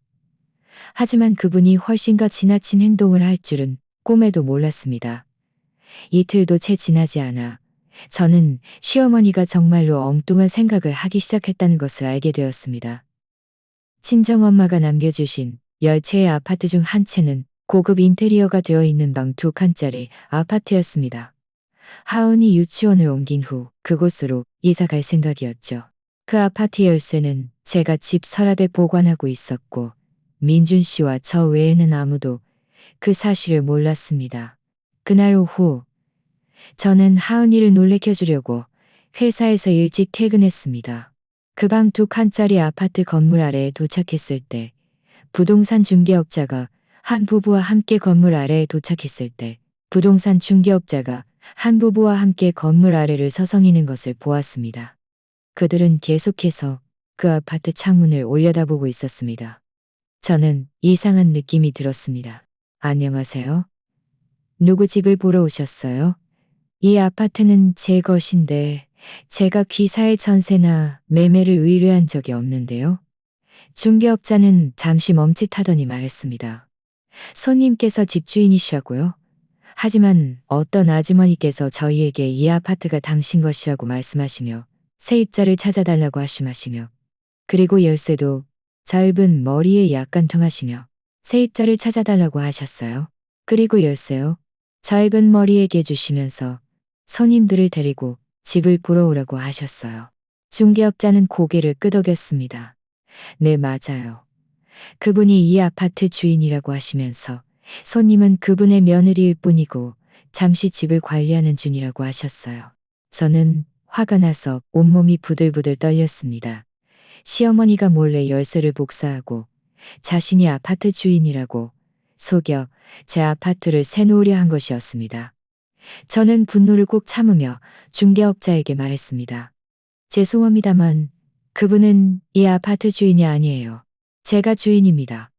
하지만 그분이 훨씬가 지나친 행동을 할 줄은 꿈에도 몰랐습니다. 이틀도 채 지나지 않아 저는 시어머니가 정말로 엉뚱한 생각을 하기 시작했다는 것을 알게 되었습니다. 친정엄마가 남겨주신 10채의 아파트 중 한 채는 고급 인테리어가 되어 있는 방 2칸짜리 아파트였습니다. 하은이 유치원을 옮긴 후 그곳으로 이사 갈 생각이었죠. 그 아파트 열쇠는 제가 집 서랍에 보관하고 있었고 민준 씨와 저 외에는 아무도 그 사실을 몰랐습니다. 그날 오후 저는 하은이를 놀래켜주려고 회사에서 일찍 퇴근했습니다. 그 방 2칸짜리 아파트 건물 아래에 도착했을 때 부동산 중개업자가 한 부부와 함께 건물 아래에 도착했을 때 부동산 중개업자가 한 부부와 함께 건물 아래를 서성이는 것을 보았습니다. 그들은 계속해서 그 아파트 창문을 올려다보고 있었습니다. 저는 이상한 느낌이 들었습니다. 안녕하세요. 누구 집을 보러 오셨어요? 이 아파트는 제 것인데 제가 귀사의 전세나 매매를 의뢰한 적이 없는데요. 중개업자는 잠시 멈칫하더니 말했습니다. 손님께서 집주인이시라고요? 하지만 어떤 아주머니께서 저희에게 이 아파트가 당신 것이라고 말씀하시며 세입자를 찾아달라고 하시마시며 그리고 열쇠도 짧은 머리에 약간 통하시며 세입자를 찾아달라고 하셨어요. 그리고 열쇠요. 짧은 머리에게 주시면서 손님들을 데리고 집을 보러 오라고 하셨어요. 중개업자는 고개를 끄덕였습니다. 네, 맞아요. 그분이 이 아파트 주인이라고 하시면서 손님은 그분의 며느리일 뿐이고 잠시 집을 관리하는 중이라고 하셨어요. 저는 화가 나서 온몸이 부들부들 떨렸습니다. 시어머니가 몰래 열쇠를 복사하고 자신이 아파트 주인이라고 속여 제 아파트를 새놓으려 한 것이었습니다. 저는 분노를 꾹 참으며 중개업자에게 말했습니다. 죄송합니다만 그분은 이 아파트 주인이 아니에요. 제가 주인입니다.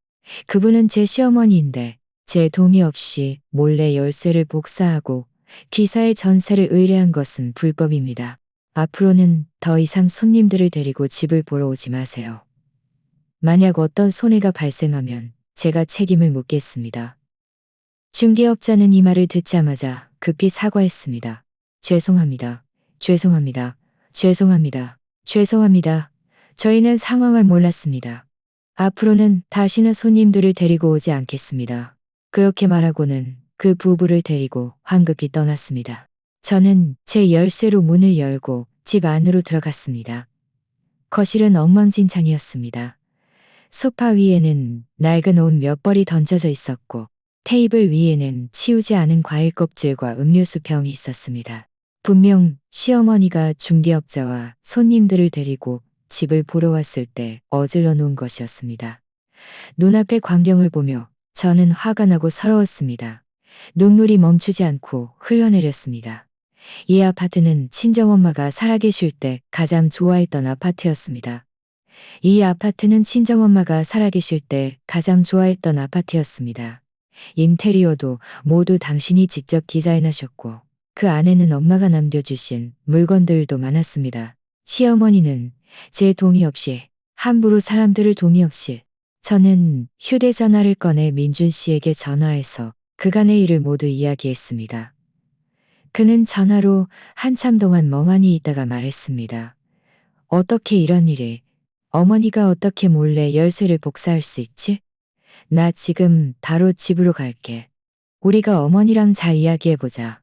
그분은 제 시어머니인데 제 동의 없이 몰래 열쇠를 복사하고 기사의 전세를 의뢰한 것은 불법입니다. 앞으로는 더 이상 손님들을 데리고 집을 보러 오지 마세요. 만약 어떤 손해가 발생하면 제가 책임을 묻겠습니다. 중개업자는 이 말을 듣자마자 급히 사과했습니다. 죄송합니다. 죄송합니다. 죄송합니다. 죄송합니다. 저희는 상황을 몰랐습니다. 앞으로는 다시는 손님들을 데리고 오지 않겠습니다. 그렇게 말하고는 그 부부를 데리고 황급히 떠났습니다. 저는 제 열쇠로 문을 열고 집 안으로 들어갔습니다. 거실은 엉망진창이었습니다. 소파 위에는 낡은 옷 몇 벌이 던져져 있었고 테이블 위에는 치우지 않은 과일 껍질과 음료수 병이 있었습니다. 분명 시어머니가 중개업자와 손님들을 데리고 집을 보러 왔을 때 어질러 놓은 것이었습니다. 눈앞의 광경을 보며 저는 화가 나고 서러웠습니다. 눈물이 멈추지 않고 흘러내렸습니다. 이 아파트는 친정엄마가 살아계실 때 가장 좋아했던 아파트였습니다. 이 아파트는 친정엄마가 살아계실 때 가장 좋아했던 아파트였습니다. 인테리어도 모두 당신이 직접 디자인하셨고 그 안에는 엄마가 남겨주신 물건들도 많았습니다. 시어머니는 제 동의 없이 함부로 사람들을 동의 없이 저는 휴대전화를 꺼내 민준 씨에게 전화해서 그간의 일을 모두 이야기했습니다. 그는 전화로 한참 동안 멍하니 있다가 말했습니다. 어떻게 이런 일이 어머니가 어떻게 몰래 열쇠를 복사할 수 있지? 나 지금 바로 집으로 갈게. 우리가 어머니랑 잘 이야기해보자.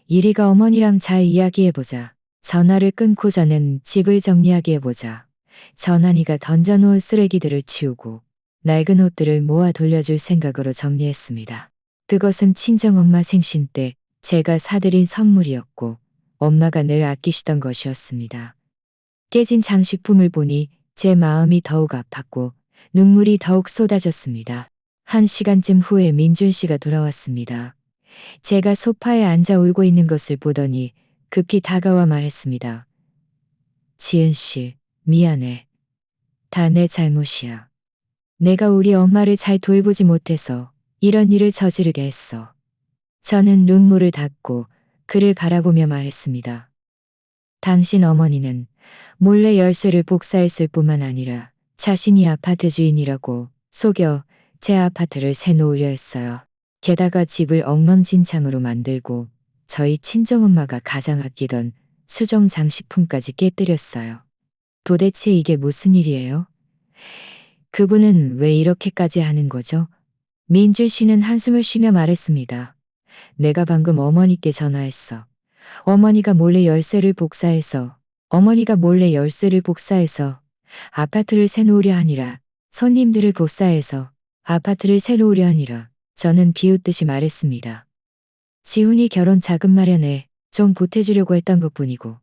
이리가 어머니랑 잘 이야기해보자. 전화를 끊고 저는 집을 정리하게 해보자. 전환이가 던져놓은 쓰레기들을 치우고 낡은 옷들을 모아 돌려줄 생각으로 정리했습니다. 그것은 친정엄마 생신 때 제가 사드린 선물이었고 엄마가 늘 아끼시던 것이었습니다. 깨진 장식품을 보니 제 마음이 더욱 아팠고 눈물이 더욱 쏟아졌습니다. 1시간쯤 후에 민준 씨가 돌아왔습니다. 제가 소파에 앉아 울고 있는 것을 보더니 급히 다가와 말했습니다. 지은 씨, 미안해. 다 내 잘못이야. 내가 우리 엄마를 잘 돌보지 못해서 이런 일을 저지르게 했어. 저는 눈물을 닦고 그를 바라보며 말했습니다. 당신 어머니는 몰래 열쇠를 복사했을 뿐만 아니라 자신이 아파트 주인이라고 속여 제 아파트를 새놓으려 했어요. 게다가 집을 엉망진창으로 만들고 저희 친정엄마가 가장 아끼던 수정 장식품까지 깨뜨렸어요. 도대체 이게 무슨 일이에요? 그분은 왜 이렇게까지 하는 거죠? 민준 씨는 한숨을 쉬며 말했습니다. 내가 방금 어머니께 전화했어. 어머니가 몰래 열쇠를 복사해서 아파트를 새놓으려 하니라. 손님들을 복사해서 아파트를 새놓으려 하니라. 저는 비웃듯이 말했습니다. 지훈이 결혼 자금 마련에 좀 보태주려고 했던 것뿐이고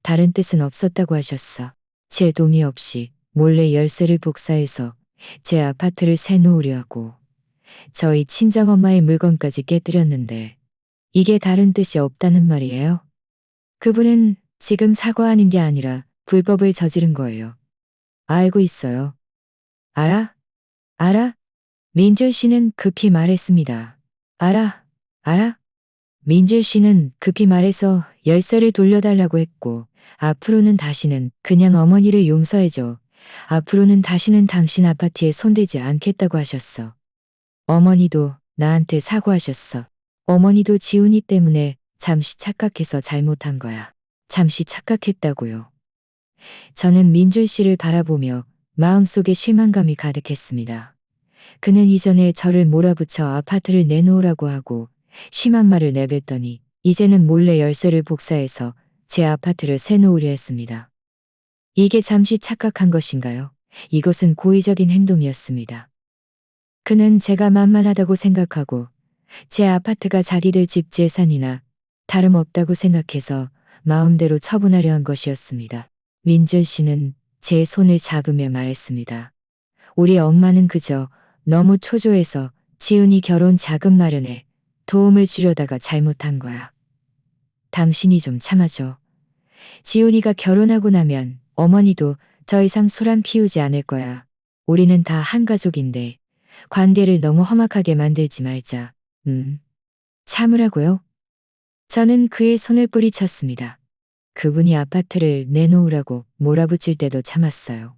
다른 뜻은 없었다고 하셨어. 제 동의 없이 몰래 열쇠를 복사해서 제 아파트를 새놓으려 하고 저희 친정엄마의 물건까지 깨뜨렸는데 이게 다른 뜻이 없다는 말이에요? 그분은 지금 사과하는 게 아니라 불법을 저지른 거예요. 알고 있어요. 알아? 알아? 민준 씨는 급히 말했습니다. 알아? 민준 씨는 급히 말해서 열쇠를 돌려달라고 했고 앞으로는 다시는 그냥 어머니를 용서해줘. 앞으로는 다시는 당신 아파트에 손대지 않겠다고 하셨어. 어머니도 나한테 사과하셨어. 어머니도 지훈이 때문에 잠시 착각해서 잘못한 거야. 잠시 착각했다고요. 저는 민준 씨를 바라보며 마음속에 실망감이 가득했습니다. 그는 이전에 저를 몰아붙여 아파트를 내놓으라고 하고 심한 말을 내뱉더니 이제는 몰래 열쇠를 복사해서 제 아파트를 새놓으려 했습니다. 이게 잠시 착각한 것인가요? 이것은 고의적인 행동이었습니다. 그는 제가 만만하다고 생각하고 제 아파트가 자기들 집 재산이나 다름없다고 생각해서 마음대로 처분하려 한 것이었습니다. 민준 씨는 제 손을 잡으며 말했습니다. 우리 엄마는 그저 너무 초조해서 지훈이 결혼 자금 마련에 도움을 주려다가 잘못한 거야. 당신이 좀 참아줘. 지훈이가 결혼하고 나면 어머니도 더 이상 술 안 피우지 않을 거야. 우리는 다 한 가족인데 관계를 너무 험악하게 만들지 말자. 참으라고요? 저는 그의 손을 뿌리쳤습니다. 그분이 아파트를 내놓으라고 몰아붙일 때도 참았어요.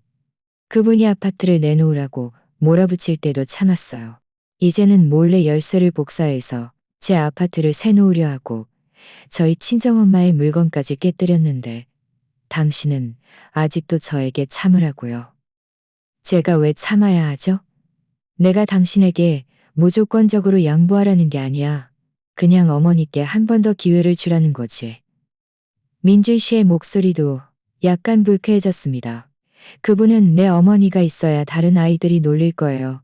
그분이 아파트를 내놓으라고 몰아붙일 때도 참았어요. 이제는 몰래 열쇠를 복사해서 제 아파트를 새놓으려 하고 저희 친정엄마의 물건까지 깨뜨렸는데 당신은 아직도 저에게 참으라고요. 제가 왜 참아야 하죠? 내가 당신에게 무조건적으로 양보하라는 게 아니야. 그냥 어머니께 한 번 더 기회를 주라는 거지. 민준 씨의 목소리도 약간 불쾌해졌습니다. 그분은 내 어머니가 있어야 다른 아이들이 놀릴 거예요.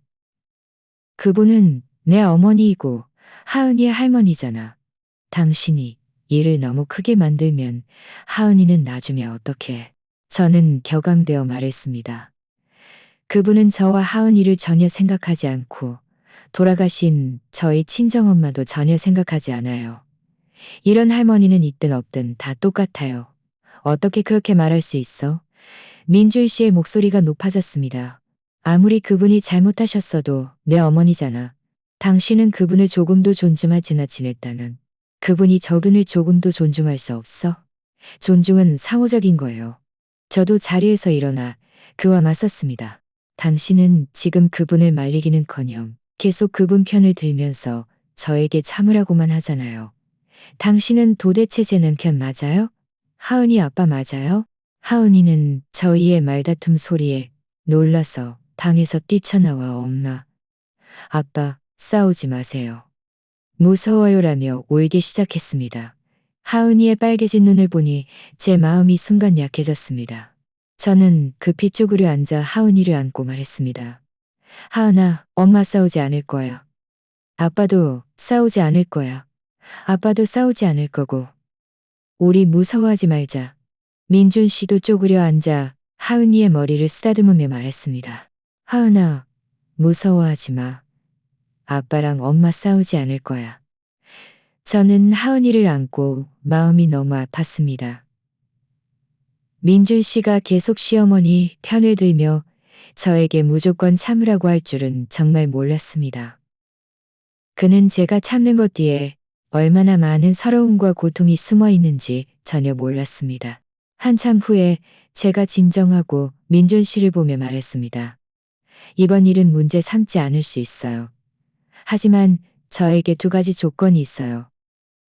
그분은 내 어머니이고 하은이의 할머니잖아. 당신이 일을 너무 크게 만들면 하은이는 나중에 어떻게? 저는 격앙되어 말했습니다. 그분은 저와 하은이를 전혀 생각하지 않고 돌아가신 저희 친정엄마도 전혀 생각하지 않아요. 이런 할머니는 있든 없든 다 똑같아요. 어떻게 그렇게 말할 수 있어? 민주일 씨의 목소리가 높아졌습니다. 아무리 그분이 잘못하셨어도 내 어머니잖아. 당신은 그분을 조금도 존중하지나 지냈다는. 그분이 저분을 조금도 존중할 수 없어? 존중은 상호적인 거예요. 저도 자리에서 일어나 그와 맞섰습니다. 당신은 지금 그분을 말리기는커녕 계속 그분 편을 들면서 저에게 참으라고만 하잖아요. 당신은 도대체 제 남편 맞아요? 하은이 아빠 맞아요? 하은이는 저희의 말다툼 소리에 놀라서 방에서 뛰쳐나와 엄마, 아빠 싸우지 마세요. 무서워요라며 울기 시작했습니다. 하은이의 빨개진 눈을 보니 제 마음이 순간 약해졌습니다. 저는 급히 쪼그려 앉아 하은이를 안고 말했습니다. 하은아, 엄마 싸우지 않을 거야. 아빠도 싸우지 않을 거야. 아빠도 싸우지 않을 거고. 우리 무서워하지 말자. 민준 씨도 쪼그려 앉아 하은이의 머리를 쓰다듬으며 말했습니다. 하은아, 무서워하지 마. 아빠랑 엄마 싸우지 않을 거야. 저는 하은이를 안고 마음이 너무 아팠습니다. 민준 씨가 계속 시어머니 편을 들며 저에게 무조건 참으라고 할 줄은 정말 몰랐습니다. 그는 제가 참는 것 뒤에 얼마나 많은 서러움과 고통이 숨어 있는지 전혀 몰랐습니다. 한참 후에 제가 진정하고 민준 씨를 보며 말했습니다. 이번 일은 문제 삼지 않을 수 있어요. 하지만 저에게 두 가지 조건이 있어요.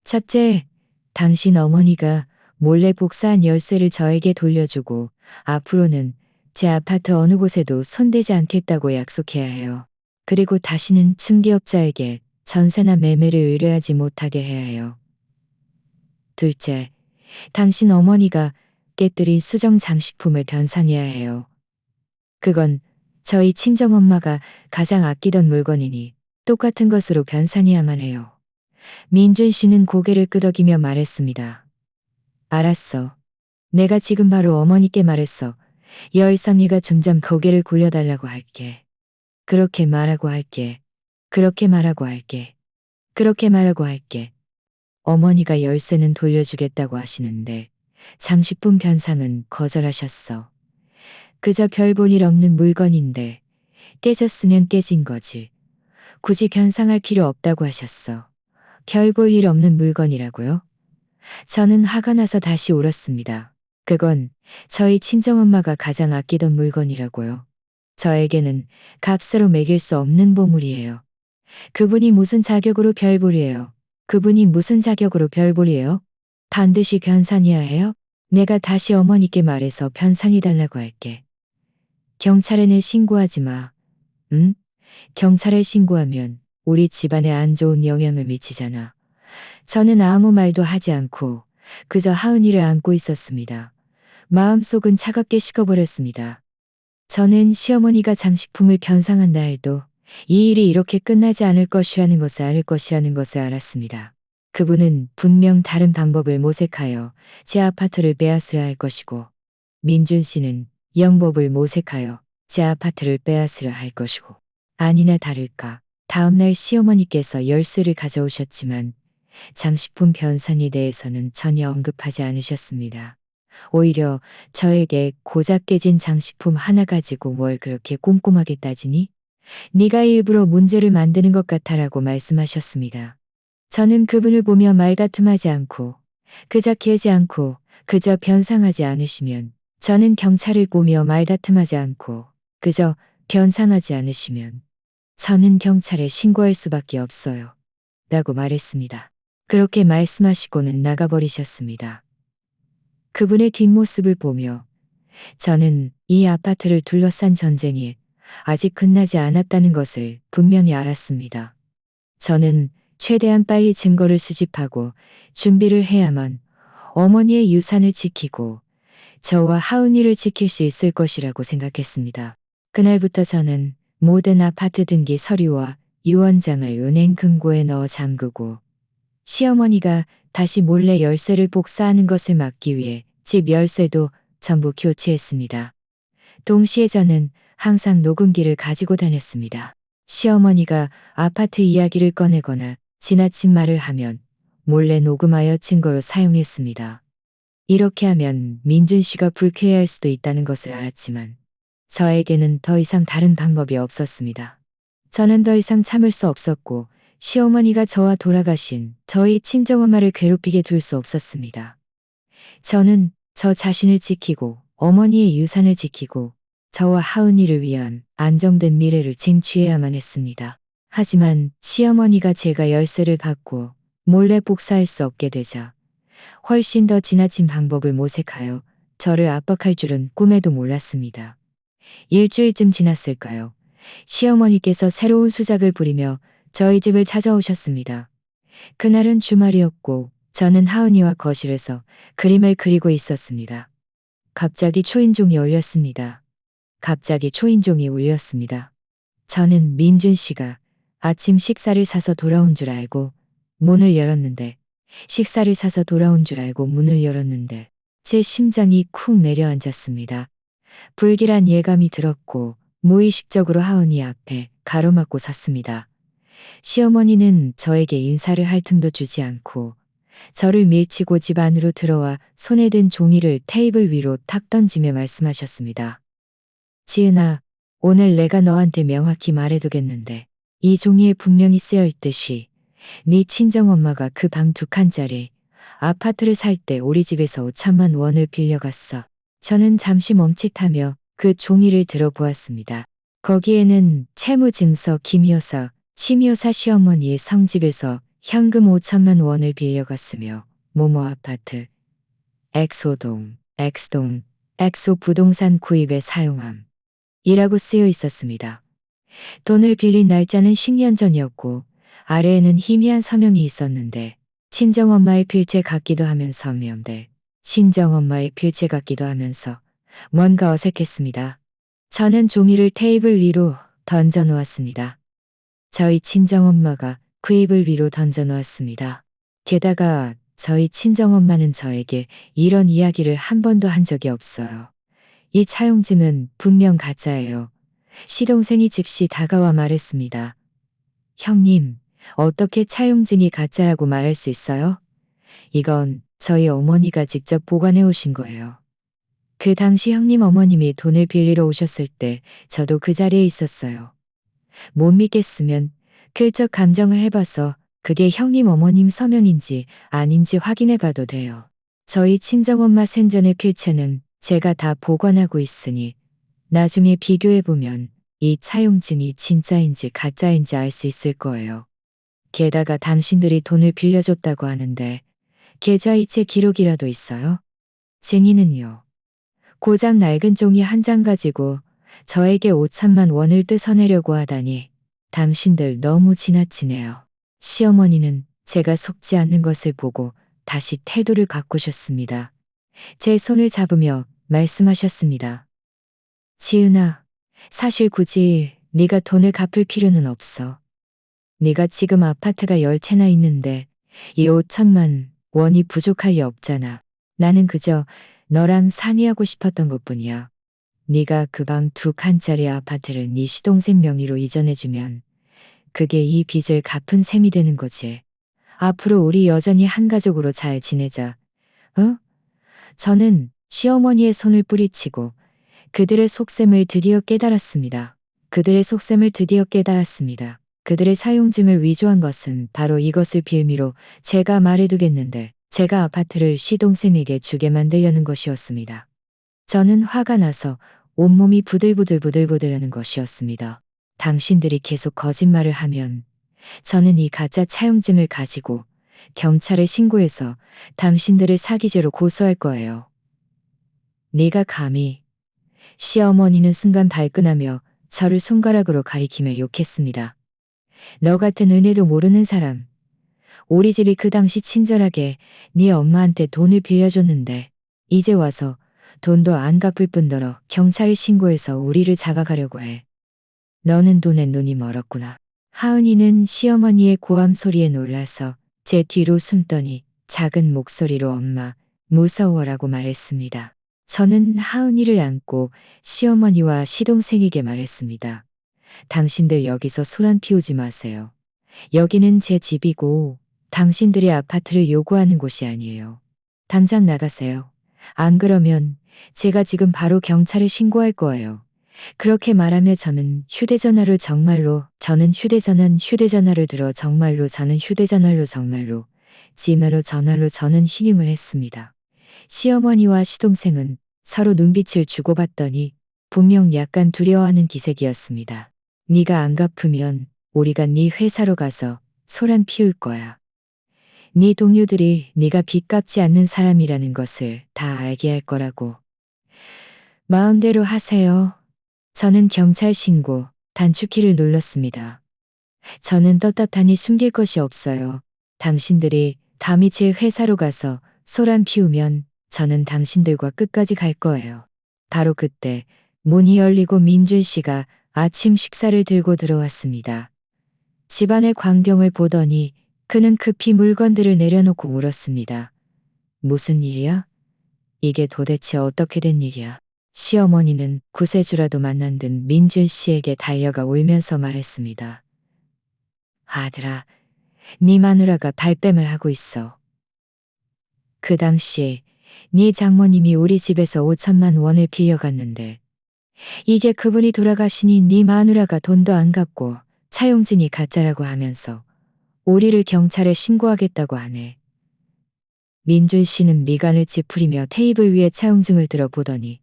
첫째, 당신 어머니가 몰래 복사한 열쇠를 저에게 돌려주고 앞으로는 제 아파트 어느 곳에도 손대지 않겠다고 약속해야 해요. 그리고 다시는 중개업자에게 전세나 매매를 의뢰하지 못하게 해야 해요. 둘째, 당신 어머니가 깨뜨린 수정 장식품을 변상해야 해요. 그건 저희 친정엄마가 가장 아끼던 물건이니 똑같은 것으로 변상해야만 해요. 민준 씨는 고개를 끄덕이며 말했습니다. 알았어. 내가 지금 바로 어머니께 말했어. 여일삼이가 점점 고개를 굴려달라고 할게. 그렇게 말하고 할게. 그렇게 말하고 할게. 그렇게 말하고 할게. 어머니가 열쇠는 돌려주겠다고 하시는데 장식품 변상은 거절하셨어. 그저 별 볼 일 없는 물건인데 깨졌으면 깨진 거지. 굳이 변상할 필요 없다고 하셨어. 별 볼 일 없는 물건이라고요? 저는 화가 나서 다시 울었습니다. 그건 저희 친정엄마가 가장 아끼던 물건이라고요. 저에게는 값으로 매길 수 없는 보물이에요. 그분이 무슨 자격으로 별 볼이에요. 그분이 무슨 자격으로 별볼이에요? 반드시 변산이야 해요? 내가 다시 어머니께 말해서 변산해달라고 할게. 경찰에는 신고하지 마. 응? 경찰에 신고하면 우리 집안에 안 좋은 영향을 미치잖아. 저는 아무 말도 하지 않고 그저 하은이를 안고 있었습니다. 마음속은 차갑게 식어버렸습니다. 저는 시어머니가 장식품을 변상한다 해도 이 일이 이렇게 끝나지 않을 것이라는 것을 알았습니다. 그분은 분명 다른 방법을 모색하여 제 아파트를 빼앗으려 할 것이고, 민준 씨는 영법을 모색하여 제 아파트를 빼앗으려 할 것이고, 아니나 다를까 다음날 시어머니께서 열쇠를 가져오셨지만 장식품 변산에 대해서는 전혀 언급하지 않으셨습니다. 오히려 저에게 고작 깨진 장식품 하나 가지고 뭘 그렇게 꼼꼼하게 따지니? 네가 일부러 문제를 만드는 것 같아라고 말씀하셨습니다. 저는 그분을 보며 말다툼하지 않고 그저 깨지 않고 그저 변상하지 않으시면, 저는 경찰을 보며 말다툼하지 않고 그저 변상하지 않으시면 저는 경찰에 신고할 수밖에 없어요. 라고 말했습니다. 그렇게 말씀하시고는 나가버리셨습니다. 그분의 뒷모습을 보며 저는 이 아파트를 둘러싼 전쟁이 아직 끝나지 않았다는 것을 분명히 알았습니다. 저는 최대한 빨리 증거를 수집하고 준비를 해야만 어머니의 유산을 지키고 저와 하은이를 지킬 수 있을 것이라고 생각했습니다. 그날부터 저는 모든 아파트 등기 서류와 유언장을 은행 금고에 넣어 잠그고, 시어머니가 다시 몰래 열쇠를 복사하는 것을 막기 위해 집 열쇠도 전부 교체했습니다. 동시에 저는 항상 녹음기를 가지고 다녔습니다. 시어머니가 아파트 이야기를 꺼내거나 지나친 말을 하면 몰래 녹음하여 증거로 사용했습니다. 이렇게 하면 민준 씨가 불쾌해할 수도 있다는 것을 알았지만 저에게는 더 이상 다른 방법이 없었습니다. 저는 더 이상 참을 수 없었고 시어머니가 저와 돌아가신 저희 친정엄마를 괴롭히게 둘 수 없었습니다. 저는 저 자신을 지키고 어머니의 유산을 지키고 저와 하은이를 위한 안정된 미래를 쟁취해야만 했습니다. 하지만 시어머니가 제가 열쇠를 받고 몰래 복사할 수 없게 되자 훨씬 더 지나친 방법을 모색하여 저를 압박할 줄은 꿈에도 몰랐습니다. 일주일쯤 지났을까요? 시어머니께서 새로운 수작을 부리며 저희 집을 찾아오셨습니다. 그날은 주말이었고 저는 하은이와 거실에서 그림을 그리고 있었습니다. 갑자기 초인종이 울렸습니다. 저는 민준 씨가 아침 식사를 사서 돌아온 줄 알고 문을 열었는데 제 심장이 쿵 내려앉았습니다. 불길한 예감이 들었고 무의식적으로 하은이 앞에 가로막고 섰습니다. 시어머니는 저에게 인사를 할 틈도 주지 않고 저를 밀치고 집 안으로 들어와 손에 든 종이를 테이블 위로 탁 던지며 말씀하셨습니다. 지은아, 오늘 내가 너한테 명확히 말해두겠는데 이 종이에 분명히 쓰여 있듯이 네 친정엄마가 그 방 2칸짜리 아파트를 살 때 우리 집에서 5천만 원을 빌려갔어. 저는 잠시 멈칫하며 그 종이를 들어보았습니다. 거기에는 채무증서 심여사 시어머니의 성집에서 현금 5천만 원을 빌려갔으며 모모 아파트, 엑소동, 엑소 부동산 구입에 사용함 이라고 쓰여 있었습니다. 돈을 빌린 날짜는 10년 전이었고 아래에는 희미한 서명이 있었는데 친정엄마의 필체 같기도 하면서 뭔가 어색했습니다. 저는 종이를 테이블 위로 던져 놓았습니다. 저희 친정엄마가 테이블 위로 던져 놓았습니다. 게다가 저희 친정엄마는 저에게 이런 이야기를 한 번도 한 적이 없어요. 이 차용증은 분명 가짜예요. 시동생이 즉시 다가와 말했습니다. 형님, 어떻게 차용증이 가짜라고 말할 수 있어요? 이건 저희 어머니가 직접 보관해 오신 거예요. 그 당시 형님 어머님이 돈을 빌리러 오셨을 때 저도 그 자리에 있었어요. 못 믿겠으면 클적 감정을 해봐서 그게 형님 어머님 서명인지 아닌지 확인해 봐도 돼요. 저희 친정엄마 생전의 필체는 제가 다 보관하고 있으니 나중에 비교해보면 이 차용증이 진짜인지 가짜인지 알 수 있을 거예요. 게다가 당신들이 돈을 빌려줬다고 하는데 계좌이체 기록이라도 있어요? 증인은요. 고작 낡은 종이 한 장 가지고 저에게 5천만 원을 뜯어내려고 하다니 당신들 너무 지나치네요. 시어머니는 제가 속지 않는 것을 보고 다시 태도를 바꾸셨습니다. 제 손을 잡으며 말씀하셨습니다. 지은아, 사실 굳이 네가 돈을 갚을 필요는 없어. 네가 지금 아파트가 10채나 있는데 이 5천만 원이 부족할 리 없잖아. 나는 그저 너랑 상의하고 싶었던 것뿐이야. 네가 그 방 2칸짜리 아파트를 네 시동생 명의로 이전해주면 그게 이 빚을 갚은 셈이 되는 거지. 앞으로 우리 여전히 한 가족으로 잘 지내자. 어? 저는 시어머니의 손을 뿌리치고 그들의 속셈을 드디어 깨달았습니다. 그들의 속셈을 드디어 깨달았습니다. 그들의 사용증을 위조한 것은 바로 이것을 빌미로 제가 말해두겠는데 제가 아파트를 시동생에게 주게 만들려는 것이었습니다. 저는 화가 나서 온몸이 부들부들부들부들하는 것이었습니다. 당신들이 계속 거짓말을 하면 저는 이 가짜 차용증을 가지고 경찰에 신고해서 당신들을 사기죄로 고소할 거예요. 네가 감히. 시어머니는 순간 발끈하며 저를 손가락으로 가리키며 욕했습니다. 너 같은 은혜도 모르는 사람. 우리 집이 그 당시 친절하게 네 엄마한테 돈을 빌려줬는데 이제 와서 돈도 안 갚을 뿐더러 경찰에 신고해서 우리를 잡아가려고 해. 너는 돈에 눈이 멀었구나. 하은이는 시어머니의 고함 소리에 놀라서 제 뒤로 숨더니 작은 목소리로 엄마, 무서워라고 말했습니다. 저는 하은이를 안고 시어머니와 시동생에게 말했습니다. 당신들 여기서 소란 피우지 마세요. 여기는 제 집이고 당신들이 아파트를 요구하는 곳이 아니에요. 당장 나가세요. 안 그러면 제가 지금 바로 경찰에 신고할 거예요. 그렇게 말하며 저는 휴대전화를 들어 정말로 전화로 저는 신임을 했습니다. 시어머니와 시동생은 서로 눈빛을 주고받더니 분명 약간 두려워하는 기색이었습니다. 네가 안 갚으면 우리가 네 회사로 가서 소란 피울 거야. 네 동료들이 네가 빚 갚지 않는 사람이라는 것을 다 알게 할 거라고. 마음대로 하세요. 저는 경찰 신고 단축키를 눌렀습니다. 저는 떳떳하니 숨길 것이 없어요. 당신들이 감히 제 회사로 가서 소란 피우면 저는 당신들과 끝까지 갈 거예요. 바로 그때 문이 열리고 민준 씨가 아침 식사를 들고 들어왔습니다. 집안의 광경을 보더니 그는 급히 물건들을 내려놓고 물었습니다. 무슨 일이야? 이게 도대체 어떻게 된 일이야? 시어머니는 구세주라도 만난 듯 민준 씨에게 달려가 울면서 말했습니다. 아들아, 네 마누라가 발뺌을 하고 있어. 그 당시에 네 장모님이 우리 집에서 5천만 원을 빌려갔는데 이제 그분이 돌아가시니 네 마누라가 돈도 안 갚고 차용증이 가짜라고 하면서 우리를 경찰에 신고하겠다고 하네. 민준 씨는 미간을 찌푸리며 테이블 위에 차용증을 들어보더니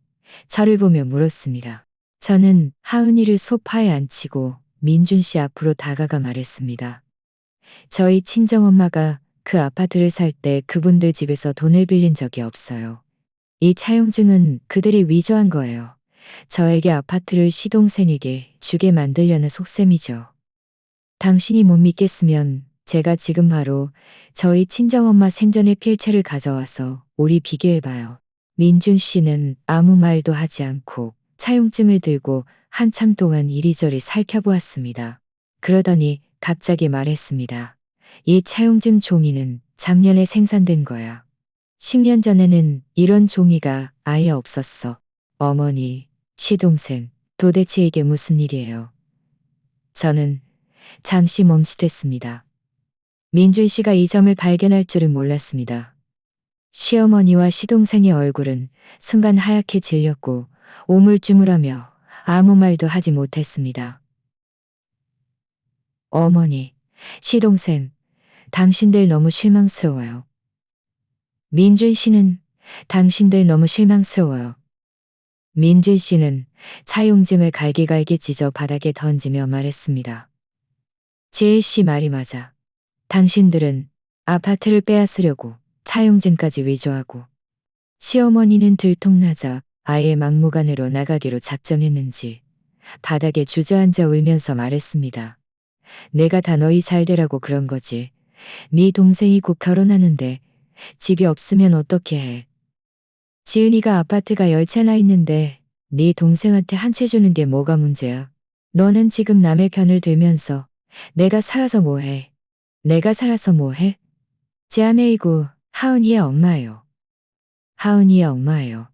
저를 보며 물었습니다. 저는 하은이를 소파에 앉히고 민준 씨 앞으로 다가가 말했습니다. 저희 친정엄마가 그 아파트를 살 때 그분들 집에서 돈을 빌린 적이 없어요. 이 차용증은 그들이 위조한 거예요. 저에게 아파트를 시동생에게 주게 만들려는 속셈이죠. 당신이 못 믿겠으면 제가 지금 바로 저희 친정엄마 생전의 필체를 가져와서 우리 비교해봐요. 민준 씨는 아무 말도 하지 않고 차용증을 들고 한참 동안 이리저리 살펴보았습니다. 그러더니 갑자기 말했습니다. 이 차용증 종이는 작년에 생산된 거야. 10년 전에는 이런 종이가 아예 없었어. 어머니, 시동생, 도대체 이게 무슨 일이에요? 저는 잠시 멈칫했습니다. 민준 씨가 이 점을 발견할 줄은 몰랐습니다. 시어머니와 시동생의 얼굴은 순간 하얗게 질렸고 우물쭈물하며 아무 말도 하지 못했습니다. 어머니, 시동생, 당신들 너무 실망스러워요. 민준 씨는 당신들 너무 실망스러워요. 민준 씨는 차용증을 갈기갈기 찢어 바닥에 던지며 말했습니다. 제일 씨 말이 맞아. 당신들은 아파트를 빼앗으려고 차용증까지 위조하고 시어머니는 들통나자 아예 막무가내로 나가기로 작정했는지 바닥에 주저앉아 울면서 말했습니다. 내가 다 너희 잘 되라고 그런 거지. 네 동생이 곧 결혼하는데 집이 없으면 어떻게 해. 지은이가 아파트가 10채나 있는데 네 동생한테 한 채 주는 게 뭐가 문제야. 너는 지금 남의 편을 들면서 내가 살아서 뭐해. 내가 살아서 뭐해? 제 아내이고 하은이의 엄마예요. 하은이의 엄마예요.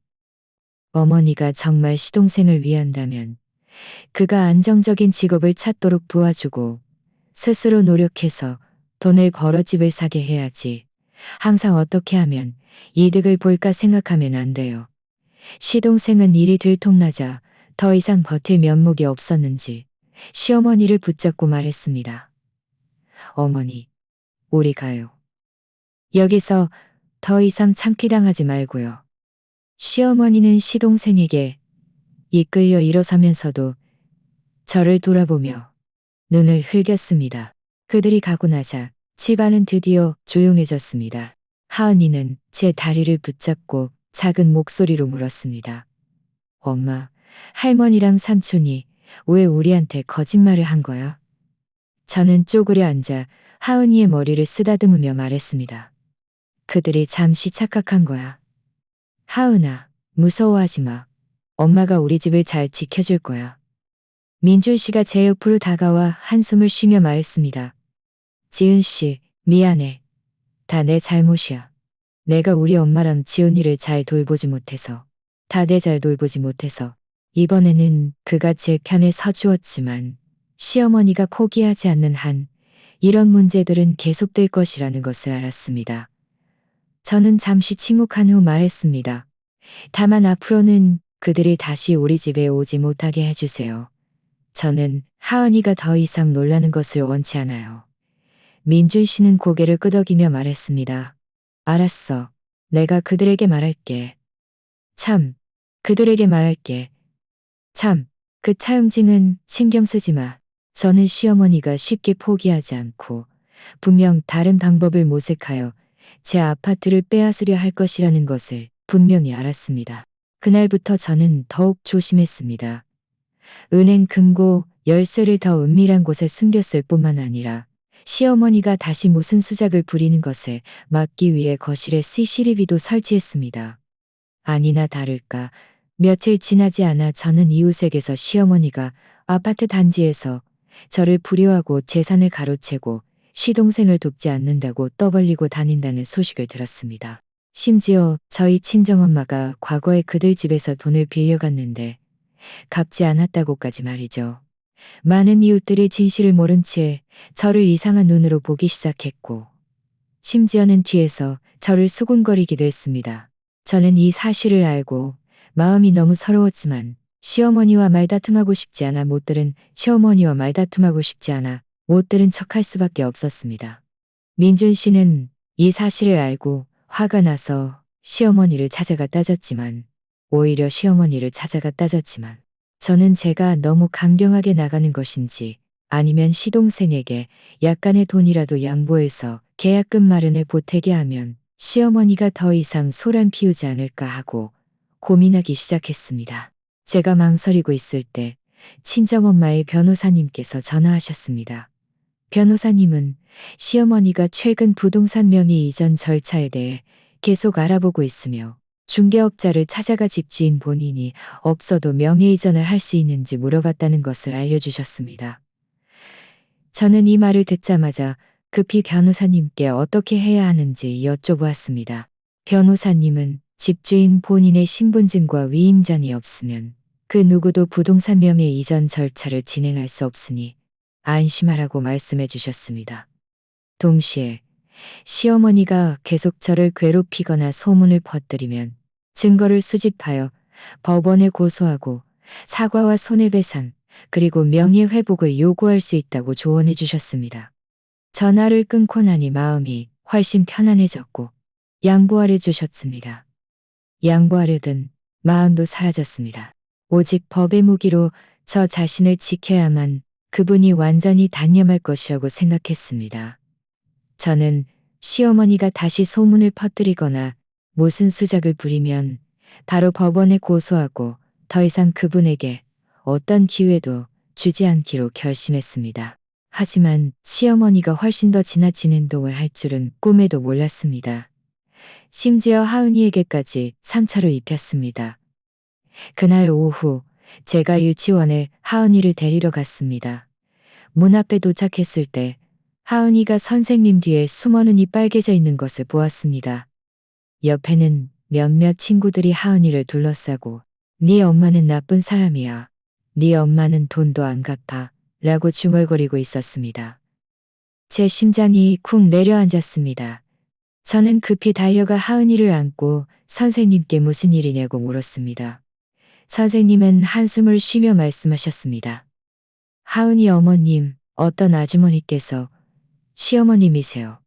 어머니가 정말 시동생을 위한다면 그가 안정적인 직업을 찾도록 도와주고 스스로 노력해서 돈을 벌어 집을 사게 해야지. 항상 어떻게 하면 이득을 볼까 생각하면 안 돼요. 시동생은 일이 들통나자 더 이상 버틸 면목이 없었는지 시어머니를 붙잡고 말했습니다. 어머니, 우리 가요. 여기서 더 이상 참기당하지 말고요. 시어머니는 시동생에게 이끌려 일어서면서도 저를 돌아보며 눈을 흘겼습니다. 그들이 가고 나자 집안은 드디어 조용해졌습니다. 하은이는 제 다리를 붙잡고 작은 목소리로 물었습니다. 엄마, 할머니랑 삼촌이 왜 우리한테 거짓말을 한 거야? 저는 쪼그려 앉아 하은이의 머리를 쓰다듬으며 말했습니다. 그들이 잠시 착각한 거야. 하은아, 무서워하지 마. 엄마가 우리 집을 잘 지켜줄 거야. 민준 씨가 제 옆으로 다가와 한숨을 쉬며 말했습니다. 지은 씨, 미안해. 다 내 잘못이야. 내가 우리 엄마랑 지은이를 잘 돌보지 못해서, 다 내 잘 돌보지 못해서, 이번에는 그가 제 편에 서주었지만, 시어머니가 포기하지 않는 한, 이런 문제들은 계속될 것이라는 것을 알았습니다. 저는 잠시 침묵한 후 말했습니다. 다만 앞으로는 그들이 다시 우리 집에 오지 못하게 해주세요. 저는 하은이가 더 이상 놀라는 것을 원치 않아요. 민준 씨는 고개를 끄덕이며 말했습니다. 알았어. 내가 그들에게 말할게. 참, 그들에게 말할게. 참, 그 차용증은 신경 쓰지 마. 저는 시어머니가 쉽게 포기하지 않고 분명 다른 방법을 모색하여 제 아파트를 빼앗으려 할 것이라는 것을 분명히 알았습니다. 그날부터 저는 더욱 조심했습니다. 은행 금고 열쇠를 더 은밀한 곳에 숨겼을 뿐만 아니라 시어머니가 다시 무슨 수작을 부리는 것을 막기 위해 거실에 CCTV도 설치했습니다. 아니나 다를까 며칠 지나지 않아 저는 이웃에게서 시어머니가 아파트 단지에서 저를 불효하고 재산을 가로채고 시동생을 돕지 않는다고 떠벌리고 다닌다는 소식을 들었습니다. 심지어 저희 친정엄마가 과거에 그들 집에서 돈을 빌려갔는데 갚지 않았다고까지 말이죠. 많은 이웃들이 진실을 모른 채 저를 이상한 눈으로 보기 시작했고 심지어는 뒤에서 저를 수군거리기도 했습니다. 저는 이 사실을 알고 마음이 너무 서러웠지만 시어머니와 말다툼하고 싶지 않아 못 들은 척할 수밖에 없었습니다. 민준 씨는 이 사실을 알고 화가 나서 오히려 시어머니를 찾아가 따졌지만 저는 제가 너무 강경하게 나가는 것인지 아니면 시동생에게 약간의 돈이라도 양보해서 계약금 마련에 보태게 하면 시어머니가 더 이상 소란 피우지 않을까 하고 고민하기 시작했습니다. 제가 망설이고 있을 때 친정엄마의 변호사님께서 전화하셨습니다. 변호사님은 시어머니가 최근 부동산 명의 이전 절차에 대해 계속 알아보고 있으며 중개업자를 찾아가 집주인 본인이 없어도 명의 이전을 할 수 있는지 물어봤다는 것을 알려주셨습니다. 저는 이 말을 듣자마자 급히 변호사님께 어떻게 해야 하는지 여쭤보았습니다. 변호사님은 집주인 본인의 신분증과 위임전이 없으면 그 누구도 부동산 명의 이전 절차를 진행할 수 없으니 안심하라고 말씀해 주셨습니다. 동시에 시어머니가 계속 저를 괴롭히거나 소문을 퍼뜨리면 증거를 수집하여 법원에 고소하고 사과와 손해배상 그리고 명예회복을 요구할 수 있다고 조언해 주셨습니다. 전화를 끊고 나니 마음이 훨씬 편안해졌고 양보하려 주셨습니다. 양보하려던 마음도 사라졌습니다. 오직 법의 무기로 저 자신을 지켜야만 그분이 완전히 단념할 것이라고 생각했습니다. 저는 시어머니가 다시 소문을 퍼뜨리거나 무슨 수작을 부리면 바로 법원에 고소하고 더 이상 그분에게 어떤 기회도 주지 않기로 결심했습니다. 하지만 시어머니가 훨씬 더 지나친 행동을 할 줄은 꿈에도 몰랐습니다. 심지어 하은이에게까지 상처를 입혔습니다. 그날 오후 제가 유치원에 하은이를 데리러 갔습니다. 문 앞에 도착했을 때 하은이가 선생님 뒤에 숨어 눈이 빨개져 있는 것을 보았습니다. 옆에는 몇몇 친구들이 하은이를 둘러싸고 네 엄마는 나쁜 사람이야. 네 엄마는 돈도 안 갚아. 라고 중얼거리고 있었습니다. 제 심장이 쿵 내려앉았습니다. 저는 급히 달려가 하은이를 안고 선생님께 무슨 일이냐고 물었습니다. 선생님은 한숨을 쉬며 말씀하셨습니다. 하은이 어머님, 어떤 아주머니께서 시어머님이세요.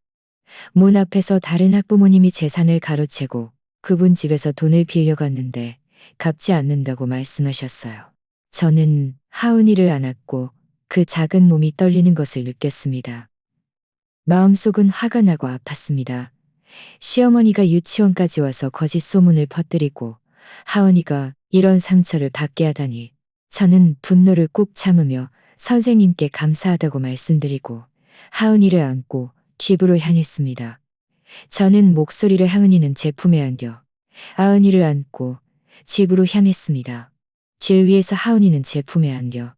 문 앞에서 다른 학부모님이 재산을 가로채고 그분 집에서 돈을 빌려갔는데 갚지 않는다고 말씀하셨어요. 저는 하은이를 안았고 그 작은 몸이 떨리는 것을 느꼈습니다. 마음속은 화가 나고 아팠습니다. 시어머니가 유치원까지 와서 거짓 소문을 퍼뜨리고 하은이가 이런 상처를 받게 하다니 저는 분노를 꾹 참으며 선생님께 감사하다고 말씀드리고 하은이를 안고 집으로 향했습니다. 저는 목소리를 하은이는 제품에 안겨 하은이를 안고 집으로 향했습니다. 질 위에서 하은이는 제품에 안겨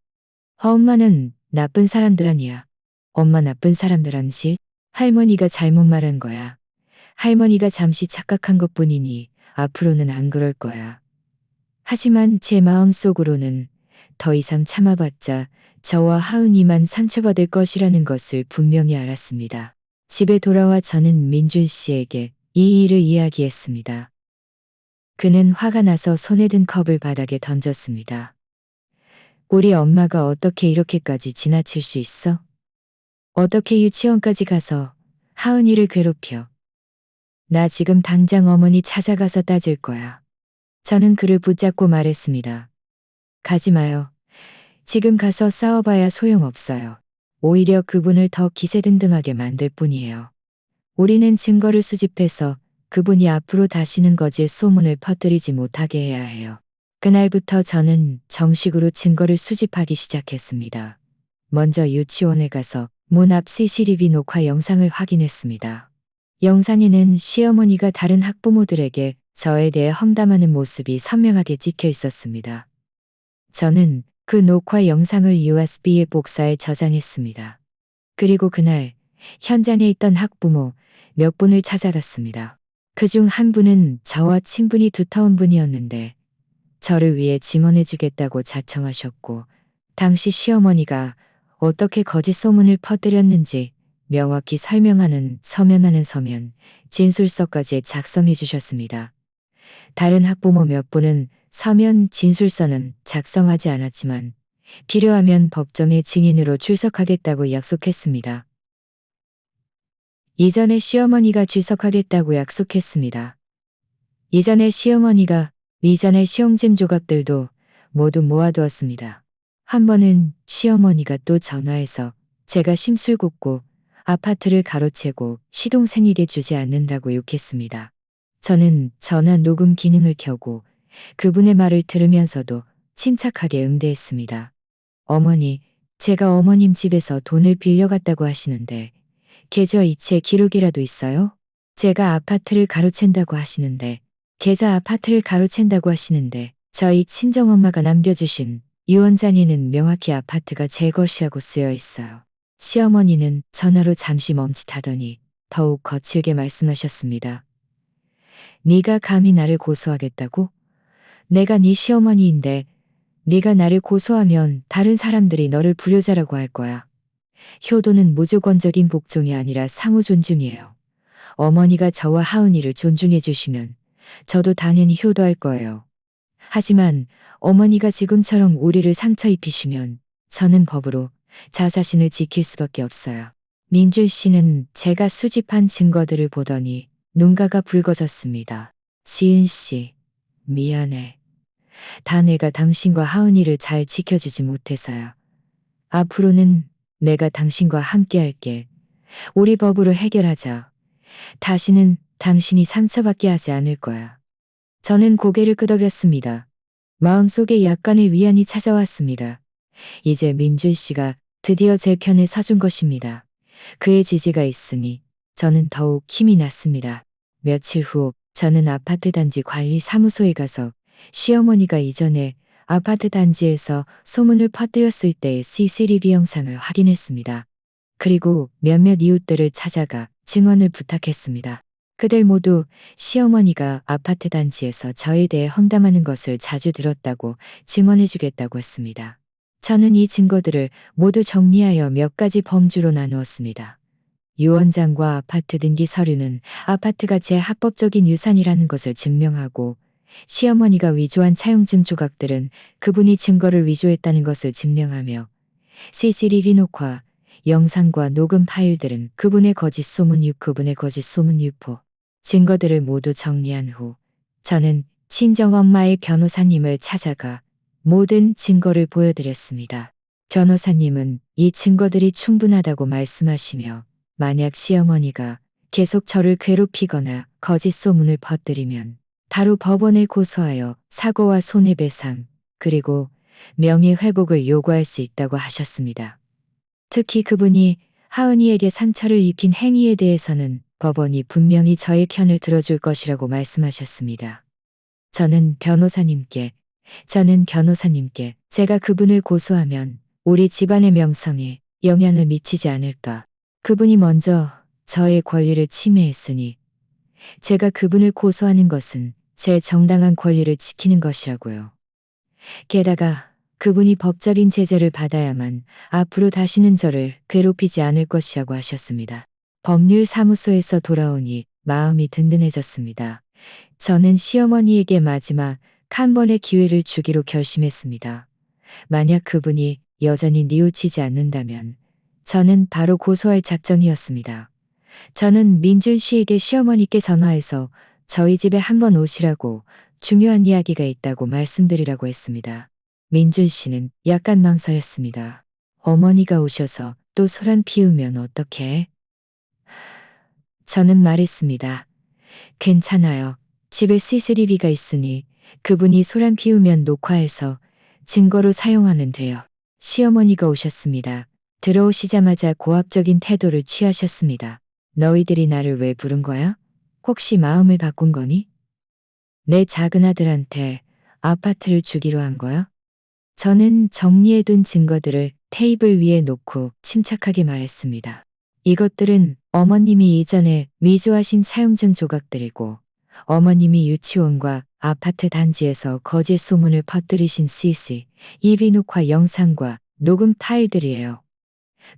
엄마는 나쁜 사람들 아니야. 엄마 나쁜 사람들 아니지? 할머니가 잘못 말한 거야. 할머니가 잠시 착각한 것뿐이니 앞으로는 안 그럴 거야. 하지만 제 마음속으로는 더 이상 참아봤자 저와 하은이만 상처받을 것이라는 것을 분명히 알았습니다. 집에 돌아와 저는 민준 씨에게 이 일을 이야기했습니다. 그는 화가 나서 손에 든 컵을 바닥에 던졌습니다. 우리 엄마가 어떻게 이렇게까지 지나칠 수 있어? 어떻게 유치원까지 가서 하은이를 괴롭혀? 나 지금 당장 어머니 찾아가서 따질 거야. 저는 그를 붙잡고 말했습니다. 가지 마요. 지금 가서 싸워봐야 소용없어요. 오히려 그분을 더 기세등등하게 만들 뿐이에요. 우리는 증거를 수집해서 그분이 앞으로 다시는 거짓 소문을 퍼뜨리지 못하게 해야 해요. 그날부터 저는 정식으로 증거를 수집하기 시작했습니다. 먼저 유치원에 가서 문 앞 CCTV 녹화 영상을 확인했습니다. 영상에는 시어머니가 다른 학부모들에게 저에 대해 험담하는 모습이 선명하게 찍혀 있었습니다. 저는 그 녹화 영상을 USB에 복사해 저장했습니다. 그리고 그날 현장에 있던 학부모 몇 분을 찾아갔습니다. 그중 한 분은 저와 친분이 두터운 분이었는데 저를 위해 증언해주겠다고 자청하셨고 당시 시어머니가 어떻게 거짓 소문을 퍼뜨렸는지 명확히 설명하는 서면, 진술서까지 작성해 주셨습니다. 다른 학부모 몇 분은 서면, 진술서는 작성하지 않았지만 필요하면 법정에 증인으로 출석하겠다고 약속했습니다. 이전에 시어머니가 출석하겠다고 약속했습니다. 이전에 시어머니가 이전의 시험지 조각들도 모두 모아두었습니다. 한 번은 시어머니가 또 전화해서 제가 심술궂고 아파트를 가로채고 시동생에게 주지 않는다고 욕했습니다. 저는 전화 녹음 기능을 켜고 그분의 말을 들으면서도 침착하게 응대했습니다. 어머니, 제가 어머님 집에서 돈을 빌려갔다고 하시는데 계좌이체 기록이라도 있어요? 제가 아파트를 가로챈다고 하시는데 계좌 아파트를 가로챈다고 하시는데 저희 친정엄마가 남겨주신 유언장에는 명확히 아파트가 제 것이라고 쓰여 있어요. 시어머니는 전화로 잠시 멈칫하더니 더욱 거칠게 말씀하셨습니다. 네가 감히 나를 고소하겠다고? 내가 네 시어머니인데 네가 나를 고소하면 다른 사람들이 너를 불효자라고 할 거야. 효도는 무조건적인 복종이 아니라 상호 존중이에요. 어머니가 저와 하은이를 존중해 주시면 저도 당연히 효도할 거예요. 하지만 어머니가 지금처럼 우리를 상처 입히시면 저는 법으로 저 자신을 지킬 수밖에 없어요. 민준 씨는 제가 수집한 증거들을 보더니 눈가가 붉어졌습니다. 지은 씨, 미안해. 다 내가 당신과 하은이를 잘 지켜주지 못해서야. 앞으로는 내가 당신과 함께 할게. 우리 법으로 해결하자. 다시는 당신이 상처받게 하지 않을 거야. 저는 고개를 끄덕였습니다. 마음속에 약간의 위안이 찾아왔습니다. 이제 민준 씨가 드디어 제 편에 서준 것입니다. 그의 지지가 있으니 저는 더욱 힘이 났습니다. 며칠 후 저는 아파트 단지 관리 사무소에 가서 시어머니가 이전에 아파트 단지에서 소문을 퍼뜨렸을 때의 CCTV 영상을 확인했습니다. 그리고 몇몇 이웃들을 찾아가 증언을 부탁했습니다. 그들 모두 시어머니가 아파트 단지에서 저에 대해 험담하는 것을 자주 들었다고 증언해주겠다고 했습니다. 저는 이 증거들을 모두 정리하여 몇 가지 범주로 나누었습니다. 유언장과 아파트 등기 서류는 아파트가 제 합법적인 유산이라는 것을 증명하고, 시어머니가 위조한 차용증 조각들은 그분이 증거를 위조했다는 것을 증명하며, CCTV 녹화, 영상과 녹음 파일들은 그분의 거짓 소문 유포, 증거들을 모두 정리한 후 저는 친정엄마의 변호사님을 찾아가 모든 증거를 보여드렸습니다. 변호사님은 이 증거들이 충분하다고 말씀하시며, 만약 시어머니가 계속 저를 괴롭히거나 거짓 소문을 퍼뜨리면 바로 법원에 고소하여 사고와 손해배상 그리고 명예회복을 요구할 수 있다고 하셨습니다. 특히 그분이 하은이에게 상처를 입힌 행위에 대해서는 법원이 분명히 저의 편을 들어줄 것이라고 말씀하셨습니다. 저는 변호사님께 제가 그분을 고소하면 우리 집안의 명성에 영향을 미치지 않을까. 그분이 먼저 저의 권리를 침해했으니 제가 그분을 고소하는 것은 제 정당한 권리를 지키는 것이라고요. 게다가 그분이 법적인 제재를 받아야만 앞으로 다시는 저를 괴롭히지 않을 것이라고 하셨습니다. 법률사무소에서 돌아오니 마음이 든든해졌습니다. 저는 시어머니에게 마지막 한 번의 기회를 주기로 결심했습니다. 만약 그분이 여전히 뉘우치지 않는다면 저는 바로 고소할 작정이었습니다. 저는 민준 씨에게 시어머니께 전화해서 저희 집에 한번 오시라고 중요한 이야기가 있다고 말씀드리라고 했습니다. 민준 씨는 약간 망설였습니다. 어머니가 오셔서 또 소란 피우면 어떡해? 저는 말했습니다. 괜찮아요. 집에 CCTV가 있으니 그분이 소란 피우면 녹화해서 증거로 사용하면 돼요. 시어머니가 오셨습니다. 들어오시자마자 고압적인 태도를 취하셨습니다. 너희들이 나를 왜 부른 거야? 혹시 마음을 바꾼 거니? 내 작은 아들한테 아파트를 주기로 한 거야? 저는 정리해둔 증거들을 테이블 위에 놓고 침착하게 말했습니다. 이것들은 어머님이 이전에 위조하신 차용증 조각들이고, 어머님이 유치원과 아파트 단지에서 거짓 소문을 퍼뜨리신 CCTV 녹화 영상과 녹음 파일들이에요.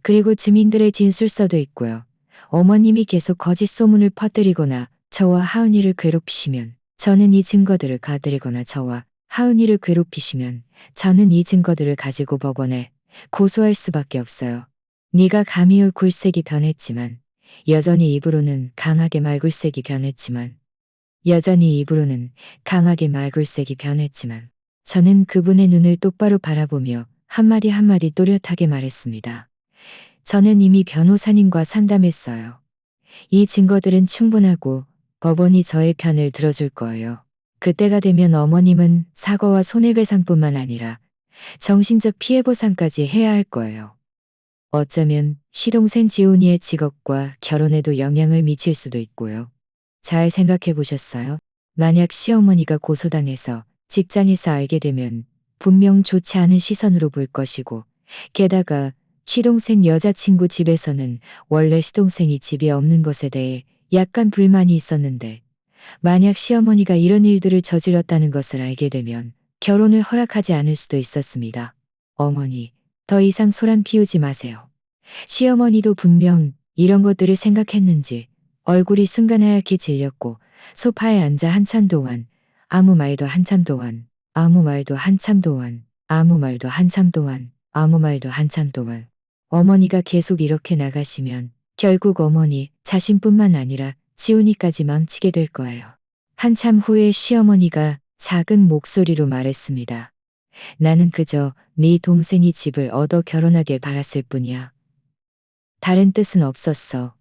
그리고 증인들의 진술서도 있고요. 어머님이 계속 거짓 소문을 퍼뜨리거나 저와 하은이를 괴롭히시면 저는 이 증거들을 가드리거나 저와 하은이를 괴롭히시면 저는 이 증거들을 가지고 법원에 고소할 수밖에 없어요. 네가 감히 굴색이 변했지만 여전히 입으로는 강하게 말굴색이 변했지만 저는 그분의 눈을 똑바로 바라보며 한마디 한마디 또렷하게 말했습니다. 저는 이미 변호사님과 상담했어요. 이 증거들은 충분하고 법원이 저의 편을 들어줄 거예요. 그때가 되면 어머님은 사과와 손해배상뿐만 아니라 정신적 피해보상까지 해야 할 거예요. 어쩌면 시동생 지훈이의 직업과 결혼에도 영향을 미칠 수도 있고요. 잘 생각해 보셨어요? 만약 시어머니가 고소당해서 직장에서 알게 되면 분명 좋지 않은 시선으로 볼 것이고, 게다가 시동생 여자친구 집에서는 원래 시동생이 집에 없는 것에 대해 약간 불만이 있었는데, 만약 시어머니가 이런 일들을 저질렀다는 것을 알게 되면 결혼을 허락하지 않을 수도 있었습니다. 어머니, 더 이상 소란 피우지 마세요. 시어머니도 분명 이런 것들을 생각했는지 얼굴이 순간 하얗게 질렸고 소파에 앉아 한참 동안 아무 말도 한참 동안 어머니가 계속 이렇게 나가시면 결국 어머니 자신뿐만 아니라 지훈이까지 망치게 될 거예요. 한참 후에 시어머니가 작은 목소리로 말했습니다. 나는 그저 네 동생이 집을 얻어 결혼하길 바랐을 뿐이야. 다른 뜻은 없었어.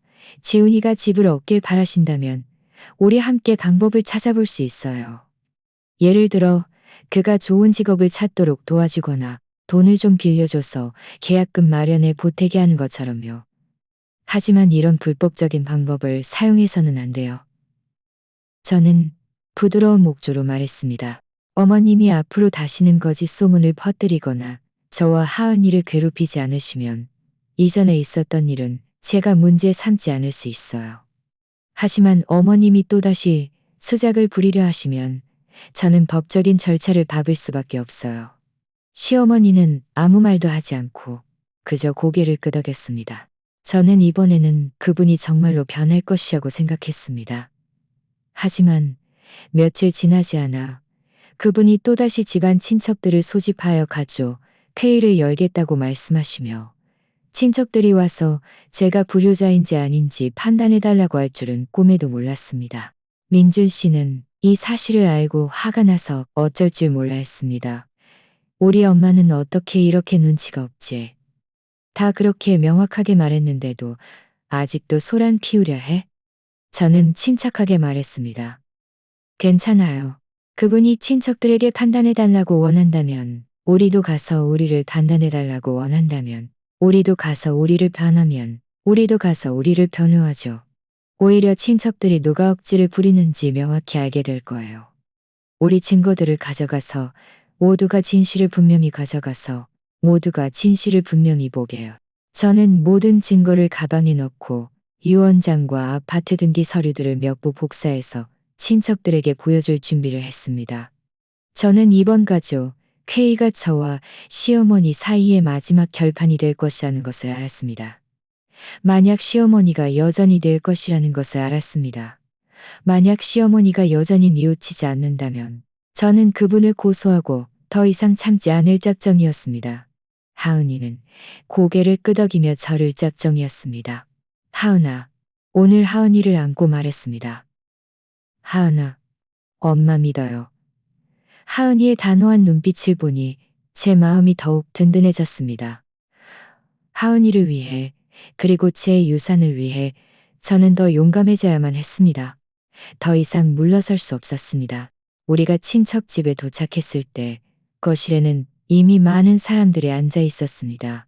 지훈이가 집을 얻길 바라신다면 우리 함께 방법을 찾아볼 수 있어요. 예를 들어 그가 좋은 직업을 찾도록 도와주거나 돈을 좀 빌려줘서 계약금 마련에 보태게 하는 것처럼요. 하지만 이런 불법적인 방법을 사용해서는 안 돼요. 저는 부드러운 목조로 말했습니다. 어머님이 앞으로 다시는 거짓 소문을 퍼뜨리거나 저와 하은이를 괴롭히지 않으시면 이전에 있었던 일은 제가 문제 삼지 않을 수 있어요. 하지만 어머님이 또다시 수작을 부리려 하시면 저는 법적인 절차를 밟을 수밖에 없어요. 시어머니는 아무 말도 하지 않고 그저 고개를 끄덕였습니다. 저는 이번에는 그분이 정말로 변할 것이라고 생각했습니다. 하지만 며칠 지나지 않아 그분이 또다시 집안 친척들을 소집하여 가족 회의를 열겠다고 말씀하시며 친척들이 와서 제가 불효자인지 아닌지 판단해달라고 할 줄은 꿈에도 몰랐습니다. 민준 씨는 이 사실을 알고 화가 나서 어쩔 줄 몰라 했습니다. 우리 엄마는 어떻게 이렇게 눈치가 없지? 다 그렇게 명확하게 말했는데도 아직도 소란 피우려 해? 저는 침착하게 말했습니다. 괜찮아요. 그분이 친척들에게 판단해달라고 원한다면, 우리도 가서 우리를 판단해달라고 원한다면, 우리도 가서 우리를 변하면, 우리도 가서 우리를 변호하죠. 오히려 친척들이 누가 억지를 부리는지 명확히 알게 될 거예요. 우리 증거들을 가져가서 모두가 진실을 분명히 가져가서 모두가 진실을 분명히 보게요. 저는 모든 증거를 가방에 넣고 유언장과 아파트 등기 서류들을 몇 부 복사해서 친척들에게 보여줄 준비를 했습니다. 저는 이번 가족 회의가 저와 시어머니 사이의 마지막 결판이 될 것이라는 것을 알았습니다. 만약 시어머니가 여전히 될 것이라는 것을 알았습니다. 만약 시어머니가 여전히 뉘우치지 않는다면 저는 그분을 고소하고 더 이상 참지 않을 작정이었습니다. 하은이는 고개를 끄덕이며 저를 작정이었습니다. 하은아, 오늘 하은이를 안고 말했습니다. 하은아, 엄마 믿어요. 하은이의 단호한 눈빛을 보니 제 마음이 더욱 든든해졌습니다. 하은이를 위해, 그리고 제 유산을 위해 저는 더 용감해져야만 했습니다. 더 이상 물러설 수 없었습니다. 우리가 친척 집에 도착했을 때 거실에는 이미 많은 사람들이 앉아 있었습니다.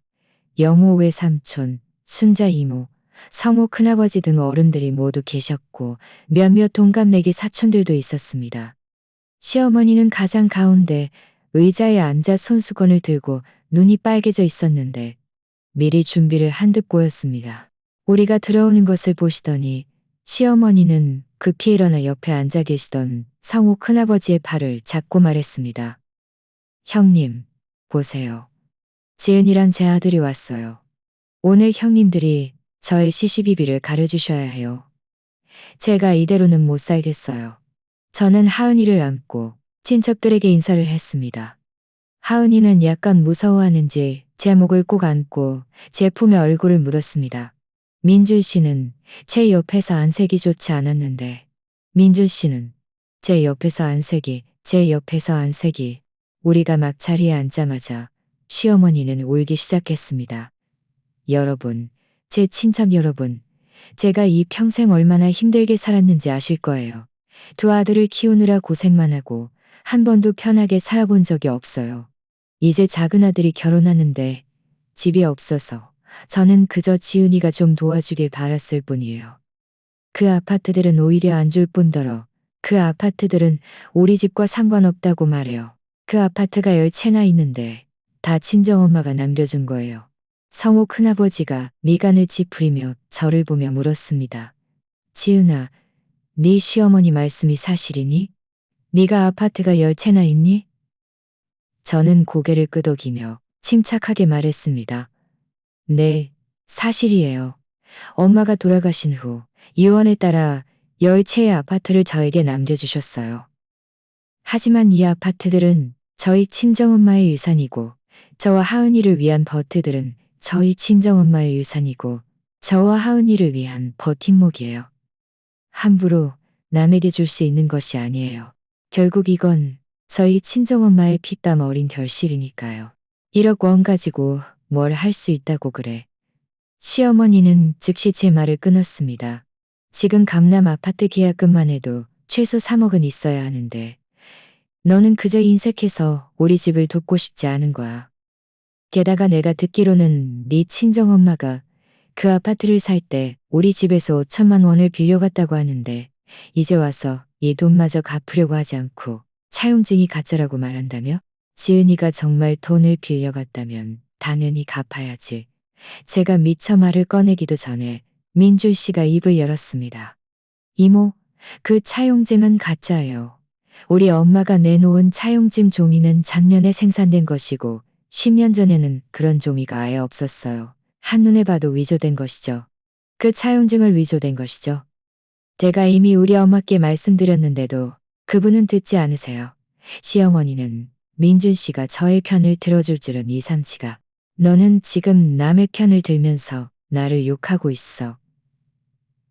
영호 외삼촌, 순자 이모, 성호 큰아버지 등 어른들이 모두 계셨고 몇몇 동갑내기 사촌들도 있었습니다. 시어머니는 가장 가운데 의자에 앉아 손수건을 들고 눈이 빨개져 있었는데 미리 준비를 한 듯 보였습니다. 우리가 들어오는 것을 보시더니 시어머니는 급히 일어나 옆에 앉아 계시던 성호 큰아버지의 팔을 잡고 말했습니다. 형님, 보세요. 지은이랑 제 아들이 왔어요. 오늘 형님들이 저의 시시비비를 가려주셔야 해요. 제가 이대로는 못 살겠어요. 저는 하은이를 안고 친척들에게 인사를 했습니다. 하은이는 약간 무서워하는지 제 목을 꼭 안고 제 품에 얼굴을 묻었습니다. 민준 씨는 제 옆에서 안색이 좋지 않았는데 민준 씨는 제 옆에서 안색이 우리가 막 자리에 앉자마자 시어머니는 울기 시작했습니다. 여러분, 제 친척 여러분, 제가 이 평생 얼마나 힘들게 살았는지 아실 거예요. 두 아들을 키우느라 고생만 하고 한 번도 편하게 살아본 적이 없어요. 이제 작은 아들이 결혼하는데 집이 없어서 저는 그저 지은이가 좀 도와주길 바랐을 뿐이에요. 그 아파트들은 오히려 안 줄 뿐더러 그 아파트들은 우리 집과 상관없다고 말해요. 그 아파트가 10채나 있는데 다 친정엄마가 남겨준 거예요. 성호 큰아버지가 미간을 찌푸리며 저를 보며 물었습니다. 지은아, 네 시어머니 말씀이 사실이니? 네가 아파트가 10채나 있니? 저는 고개를 끄덕이며 침착하게 말했습니다. 네, 사실이에요. 엄마가 돌아가신 후 유언에 따라 10채의 아파트를 저에게 남겨주셨어요. 하지만 이 아파트들은 저희 친정엄마의 유산이고 저와 하은이를 위한 버트들은 저희 친정엄마의 유산이고 저와 하은이를 위한 버팀목이에요. 함부로 남에게 줄 수 있는 것이 아니에요. 결국 이건 저희 친정엄마의 피땀 어린 결실이니까요. 1억 원 가지고 뭘 할 수 있다고 그래. 시어머니는 즉시 제 말을 끊었습니다. 지금 강남 아파트 계약금만 해도 최소 3억은 있어야 하는데 너는 그저 인색해서 우리 집을 돕고 싶지 않은 거야. 게다가 내가 듣기로는 네 친정엄마가 그 아파트를 살 때 우리 집에서 5천만 원을 빌려갔다고 하는데 이제 와서 이 돈마저 갚으려고 하지 않고 차용증이 가짜라고 말한다며? 지은이가 정말 돈을 빌려갔다면 당연히 갚아야지. 제가 미처 말을 꺼내기도 전에 민준 씨가 입을 열었습니다. 이모, 그 차용증은 가짜예요. 우리 엄마가 내놓은 차용증 종이는 작년에 생산된 것이고 10년 전에는 그런 종이가 아예 없었어요. 한눈에 봐도 위조된 것이죠. 그 차용증을 위조된 것이죠. 제가 이미 우리 엄마께 말씀드렸는데도 그분은 듣지 않으세요. 시어머니는 민준 씨가 저의 편을 들어줄 줄은 이상치가. 너는 지금 남의 편을 들면서 나를 욕하고 있어.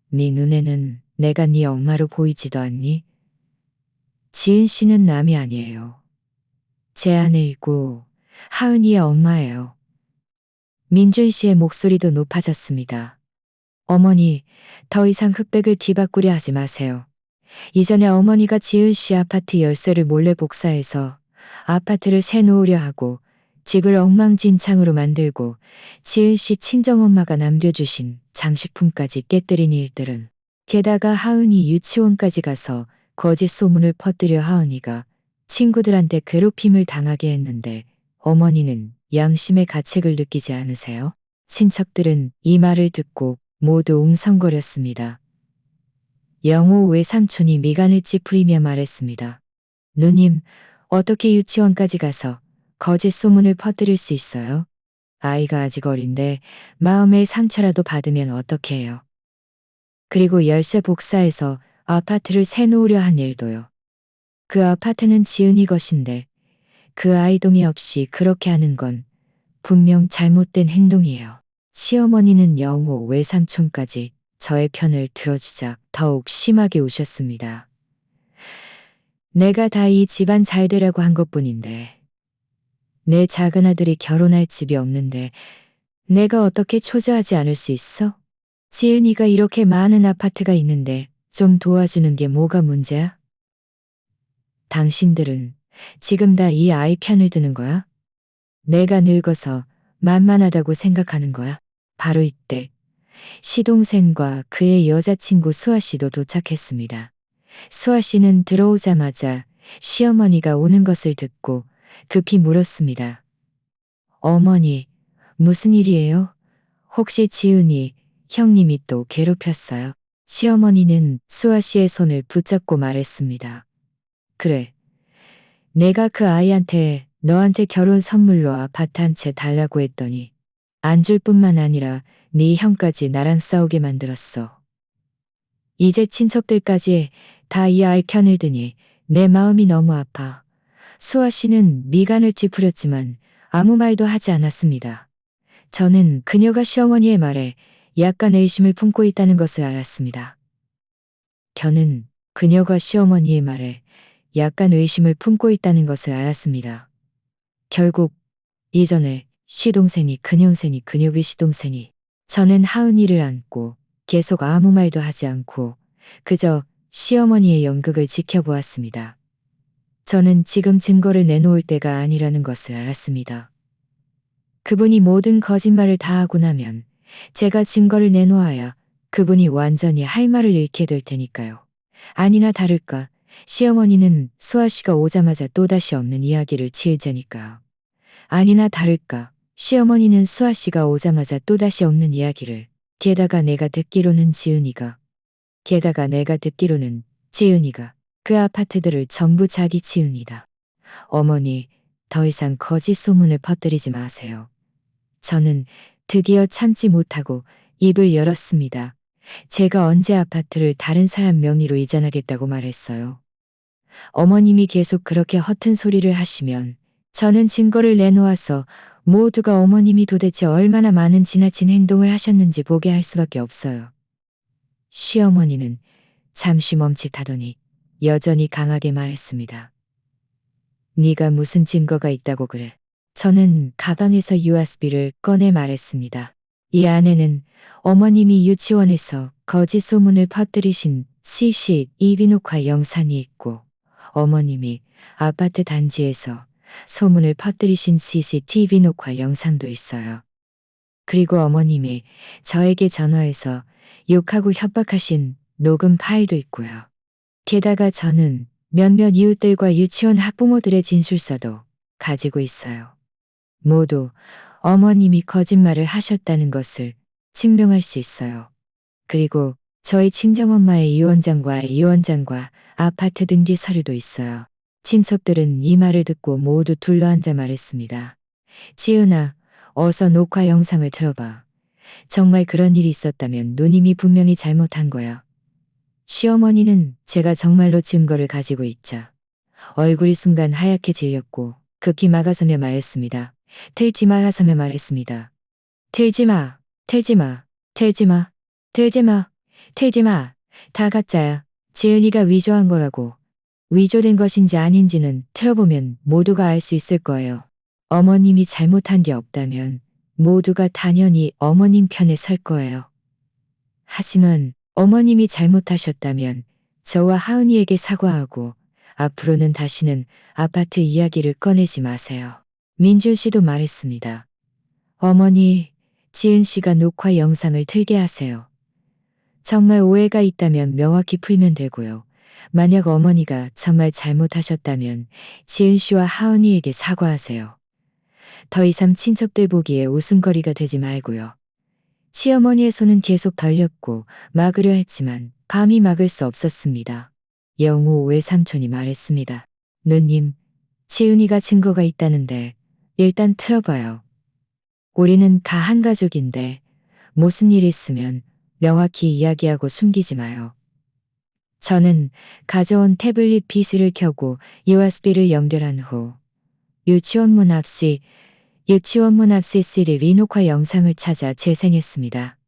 네 눈에는 내가 네 엄마로 보이지도 않니? 지은 씨는 남이 아니에요. 제 아내이고 하은이의 엄마예요. 민준 씨의 목소리도 높아졌습니다. 어머니, 더 이상 흑백을 뒤바꾸려 하지 마세요. 이전에 어머니가 지은 씨 아파트 열쇠를 몰래 복사해서 아파트를 새 놓으려 하고 집을 엉망진창으로 만들고 지은 씨 친정엄마가 남겨주신 장식품까지 깨뜨린 일들은, 게다가 하은이 유치원까지 가서 거짓 소문을 퍼뜨려 하은이가 친구들한테 괴롭힘을 당하게 했는데 어머니는 양심의 가책을 느끼지 않으세요? 친척들은 이 말을 듣고 모두 웅성거렸습니다. 영호 외삼촌이 미간을 찌푸리며 말했습니다. 누님, 어떻게 유치원까지 가서 거짓 소문을 퍼뜨릴 수 있어요? 아이가 아직 어린데 마음의 상처라도 받으면 어떡해요. 그리고 열쇠 복사해서 아파트를 새 놓으려 한 일도요. 그 아파트는 지은이 것인데 그 아이동이 없이 그렇게 하는 건 분명 잘못된 행동이에요. 시어머니는 영호 외삼촌까지 저의 편을 들어주자 더욱 심하게 우셨습니다. 내가 다 이 집안 잘 되라고 한 것뿐인데 내 작은 아들이 결혼할 집이 없는데 내가 어떻게 초조하지 않을 수 있어? 지은이가 이렇게 많은 아파트가 있는데 좀 도와주는 게 뭐가 문제야? 당신들은 지금 다 이 아이 편을 드는 거야? 내가 늙어서 만만하다고 생각하는 거야? 바로 이때 시동생과 그의 여자친구 수아 씨도 도착했습니다. 수아 씨는 들어오자마자 시어머니가 오는 것을 듣고 급히 물었습니다. 어머니, 무슨 일이에요? 혹시 지은이 형님이 또 괴롭혔어요? 시어머니는 수아 씨의 손을 붙잡고 말했습니다. 그래. 내가 그 아이한테 너한테 결혼 선물로 아파트 한 채 달라고 했더니 안 줄 뿐만 아니라 네 형까지 나랑 싸우게 만들었어. 이제 친척들까지 다 이 아이 편을 드니 내 마음이 너무 아파. 수아 씨는 미간을 찌푸렸지만 아무 말도 하지 않았습니다. 저는 그녀가 시어머니의 말에 약간 의심을 품고 있다는 것을 알았습니다. 저는 그녀가 시어머니의 말에 약간 의심을 품고 있다는 것을 알았습니다. 결국 이전에 시동생이 큰형생이 그녀의 시동생이 저는 하은이를 안고 계속 아무 말도 하지 않고 그저 시어머니의 연극을 지켜보았습니다. 저는 지금 증거를 내놓을 때가 아니라는 것을 알았습니다. 그분이 모든 거짓말을 다 하고 나면 제가 증거를 내놓아야 그분이 완전히 할 말을 잃게 될 테니까요. 아니나 다를까 시어머니는 수아 씨가 오자마자 또다시 없는 이야기를 지으자니까요. 아니나 다를까 시어머니는 수아 씨가 오자마자 또다시 없는 이야기를, 게다가 내가 듣기로는 지은이가 그 아파트들을 전부 자기 지은이다. 어머니, 더 이상 거짓 소문을 퍼뜨리지 마세요. 저는 드디어 참지 못하고 입을 열었습니다. 제가 언제 아파트를 다른 사람 명의로 이전하겠다고 말했어요. 어머님이 계속 그렇게 허튼 소리를 하시면 저는 증거를 내놓아서 모두가 어머님이 도대체 얼마나 많은 지나친 행동을 하셨는지 보게 할 수밖에 없어요. 시어머니는 잠시 멈칫하더니 여전히 강하게 말했습니다. 네가 무슨 증거가 있다고 그래? 저는 가방에서 USB를 꺼내 말했습니다. 이 안에는 어머님이 유치원에서 거짓 소문을 퍼뜨리신 CCTV 녹화 영상이 있고 어머님이 아파트 단지에서 소문을 퍼뜨리신 CCTV 녹화 영상도 있어요. 그리고 어머님이 저에게 전화해서 욕하고 협박하신 녹음 파일도 있고요. 게다가 저는 몇몇 이웃들과 유치원 학부모들의 진술서도 가지고 있어요. 모두 어머님이 거짓말을 하셨다는 것을 증명할 수 있어요. 그리고 저희 친정엄마의 이원장과 아파트 등기 서류도 있어요. 친척들은 이 말을 듣고 모두 둘러앉아 말했습니다. 지은아, 어서 녹화 영상을 틀어봐. 정말 그런 일이 있었다면 누님이 분명히 잘못한 거야. 시어머니는 제가 정말로 증거를 가지고 있자 얼굴이 순간 하얗게 질렸고 급히 막아서며 말했습니다. 틀지 말아서며 말했습니다. 틀지 마, 틀지 마, 틀지 마, 틀지 마, 틀지 마. 다 가짜야. 지은이가 위조한 거라고. 위조된 것인지 아닌지는 틀어보면 모두가 알 수 있을 거예요. 어머님이 잘못한 게 없다면 모두가 당연히 어머님 편에 설 거예요. 하지만 어머님이 잘못하셨다면 저와 하은이에게 사과하고 앞으로는 다시는 아파트 이야기를 꺼내지 마세요. 민준 씨도 말했습니다. 어머니, 지은 씨가 녹화 영상을 틀게 하세요. 정말 오해가 있다면 명확히 풀면 되고요. 만약 어머니가 정말 잘못하셨다면 지은 씨와 하은이에게 사과하세요. 더 이상 친척들 보기에 웃음거리가 되지 말고요. 시어머니의 손은 계속 떨렸고 막으려 했지만 감히 막을 수 없었습니다. 영우 외삼촌이 말했습니다. 누님, 지은이가 증거가 있다는데 일단 틀어봐요. 우리는 다 한 가족인데 무슨 일 있으면 명확히 이야기하고 숨기지 마요. 저는 가져온 태블릿 PC를 켜고 USB를 연결한 후 유치원 문 앞 CCTV 녹화 영상을 찾아 재생했습니다.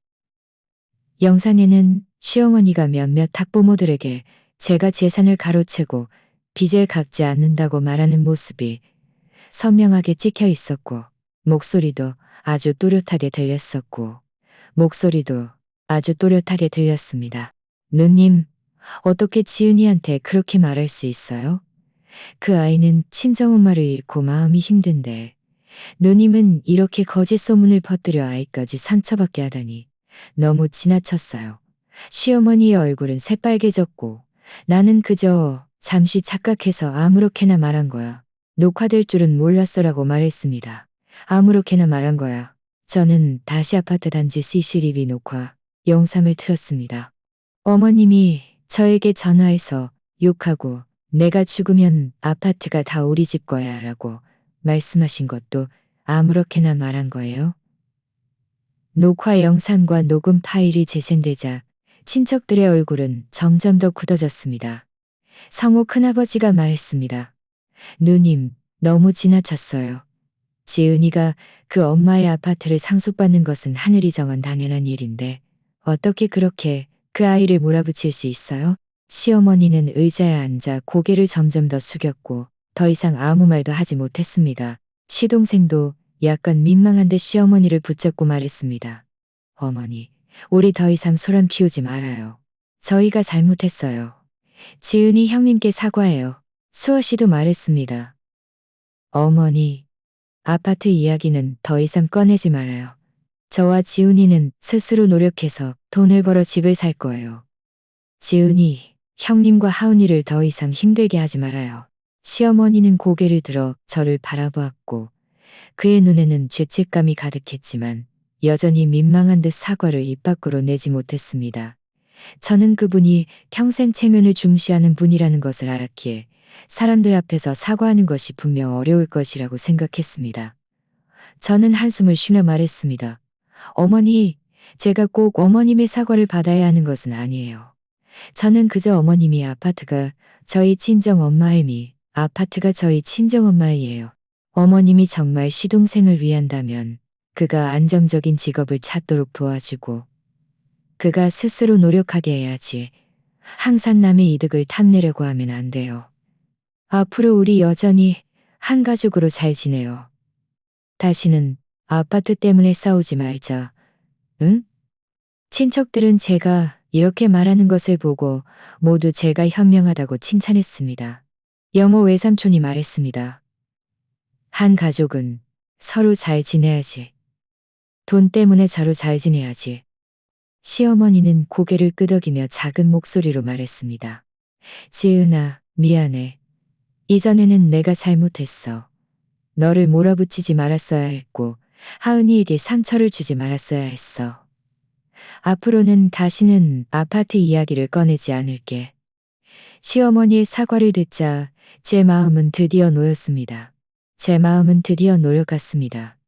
영상에는 시어머니가 몇몇 학부모들에게 제가 재산을 가로채고 빚을 갚지 않는다고 말하는 모습이 선명하게 찍혀 있었고 목소리도 아주 또렷하게 들렸습니다. 누님, 어떻게 지은이한테 그렇게 말할 수 있어요? 그 아이는 친정엄마를 잃고 마음이 힘든데 누님은 이렇게 거짓 소문을 퍼뜨려 아이까지 상처받게 하다니 너무 지나쳤어요. 시어머니의 얼굴은 새빨개졌고 나는 그저 잠시 착각해서 아무렇게나 말한 거야. 녹화될 줄은 몰랐어라고 말했습니다. 아무렇게나 말한 거야. 저는 다시 아파트 단지 CCTV 녹화 영상을 틀었습니다. 어머님이 저에게 전화해서 욕하고 내가 죽으면 아파트가 다 우리 집 거야 라고 말씀하신 것도 아무렇게나 말한 거예요. 녹화 영상과 녹음 파일이 재생되자 친척들의 얼굴은 점점 더 굳어졌습니다. 성우 큰아버지가 말했습니다. 누님, 너무 지나쳤어요. 지은이가 그 엄마의 아파트를 상속받는 것은 하늘이 정한 당연한 일인데 어떻게 그렇게 그 아이를 몰아붙일 수 있어요? 시어머니는 의자에 앉아 고개를 점점 더 숙였고 더 이상 아무 말도 하지 못했습니다. 시동생도 약간 민망한 듯 시어머니를 붙잡고 말했습니다. 어머니, 우리 더 이상 소란 피우지 말아요. 저희가 잘못했어요. 지은이 형님께 사과해요. 수호 씨도 말했습니다. 어머니, 아파트 이야기는 더 이상 꺼내지 말아요. 저와 지은이는 스스로 노력해서 돈을 벌어 집을 살 거예요. 지은이, 형님과 하은이를 더 이상 힘들게 하지 말아요. 시어머니는 고개를 들어 저를 바라보았고 그의 눈에는 죄책감이 가득했지만 여전히 민망한 듯 사과를 입 밖으로 내지 못했습니다. 저는 그분이 평생 체면을 중시하는 분이라는 것을 알았기에 사람들 앞에서 사과하는 것이 분명 어려울 것이라고 생각했습니다. 저는 한숨을 쉬며 말했습니다. 어머니, 제가 꼭 어머님의 사과를 받아야 하는 것은 아니에요. 저는 그저 어머님이 아파트가 저희 친정엄마이에요. 어머님이 정말 시동생을 위한다면 그가 안정적인 직업을 찾도록 도와주고 그가 스스로 노력하게 해야지 항상 남의 이득을 탐내려고 하면 안 돼요. 앞으로 우리 여전히 한 가족으로 잘 지내요. 다시는 아파트 때문에 싸우지 말자. 응? 친척들은 제가 이렇게 말하는 것을 보고 모두 제가 현명하다고 칭찬했습니다. 여모 외삼촌이 말했습니다. 한 가족은 서로 잘 지내야지. 돈 때문에 서로 잘 지내야지. 시어머니는 고개를 끄덕이며 작은 목소리로 말했습니다. 지은아, 미안해. 이전에는 내가 잘못했어. 너를 몰아붙이지 말았어야 했고, 하은이에게 상처를 주지 말았어야 했어. 앞으로는 다시는 아파트 이야기를 꺼내지 않을게. 시어머니의 사과를 듣자 제 마음은 드디어 놓였습니다. 제 마음은 드디어 놓여갔습니다.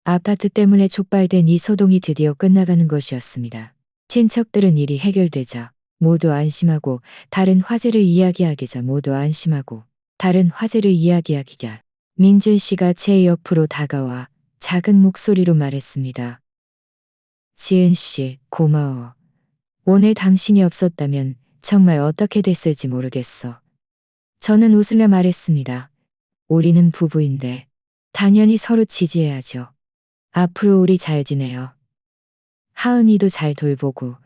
아파트 때문에 촉발된 이 소동이 드디어 끝나가는 것이었습니다. 친척들은 일이 해결되자 모두 안심하고 다른 화제를 이야기하기자 모두 안심하고 다른 화제를 이야기하기자 민준 씨가 제 옆으로 다가와 작은 목소리로 말했습니다. 지은 씨, 고마워. 오늘 당신이 없었다면 정말 어떻게 됐을지 모르겠어. 저는 웃으며 말했습니다. 우리는 부부인데 당연히 서로 지지해야죠. 앞으로 우리 잘 지내요. 하은이도 잘 돌보고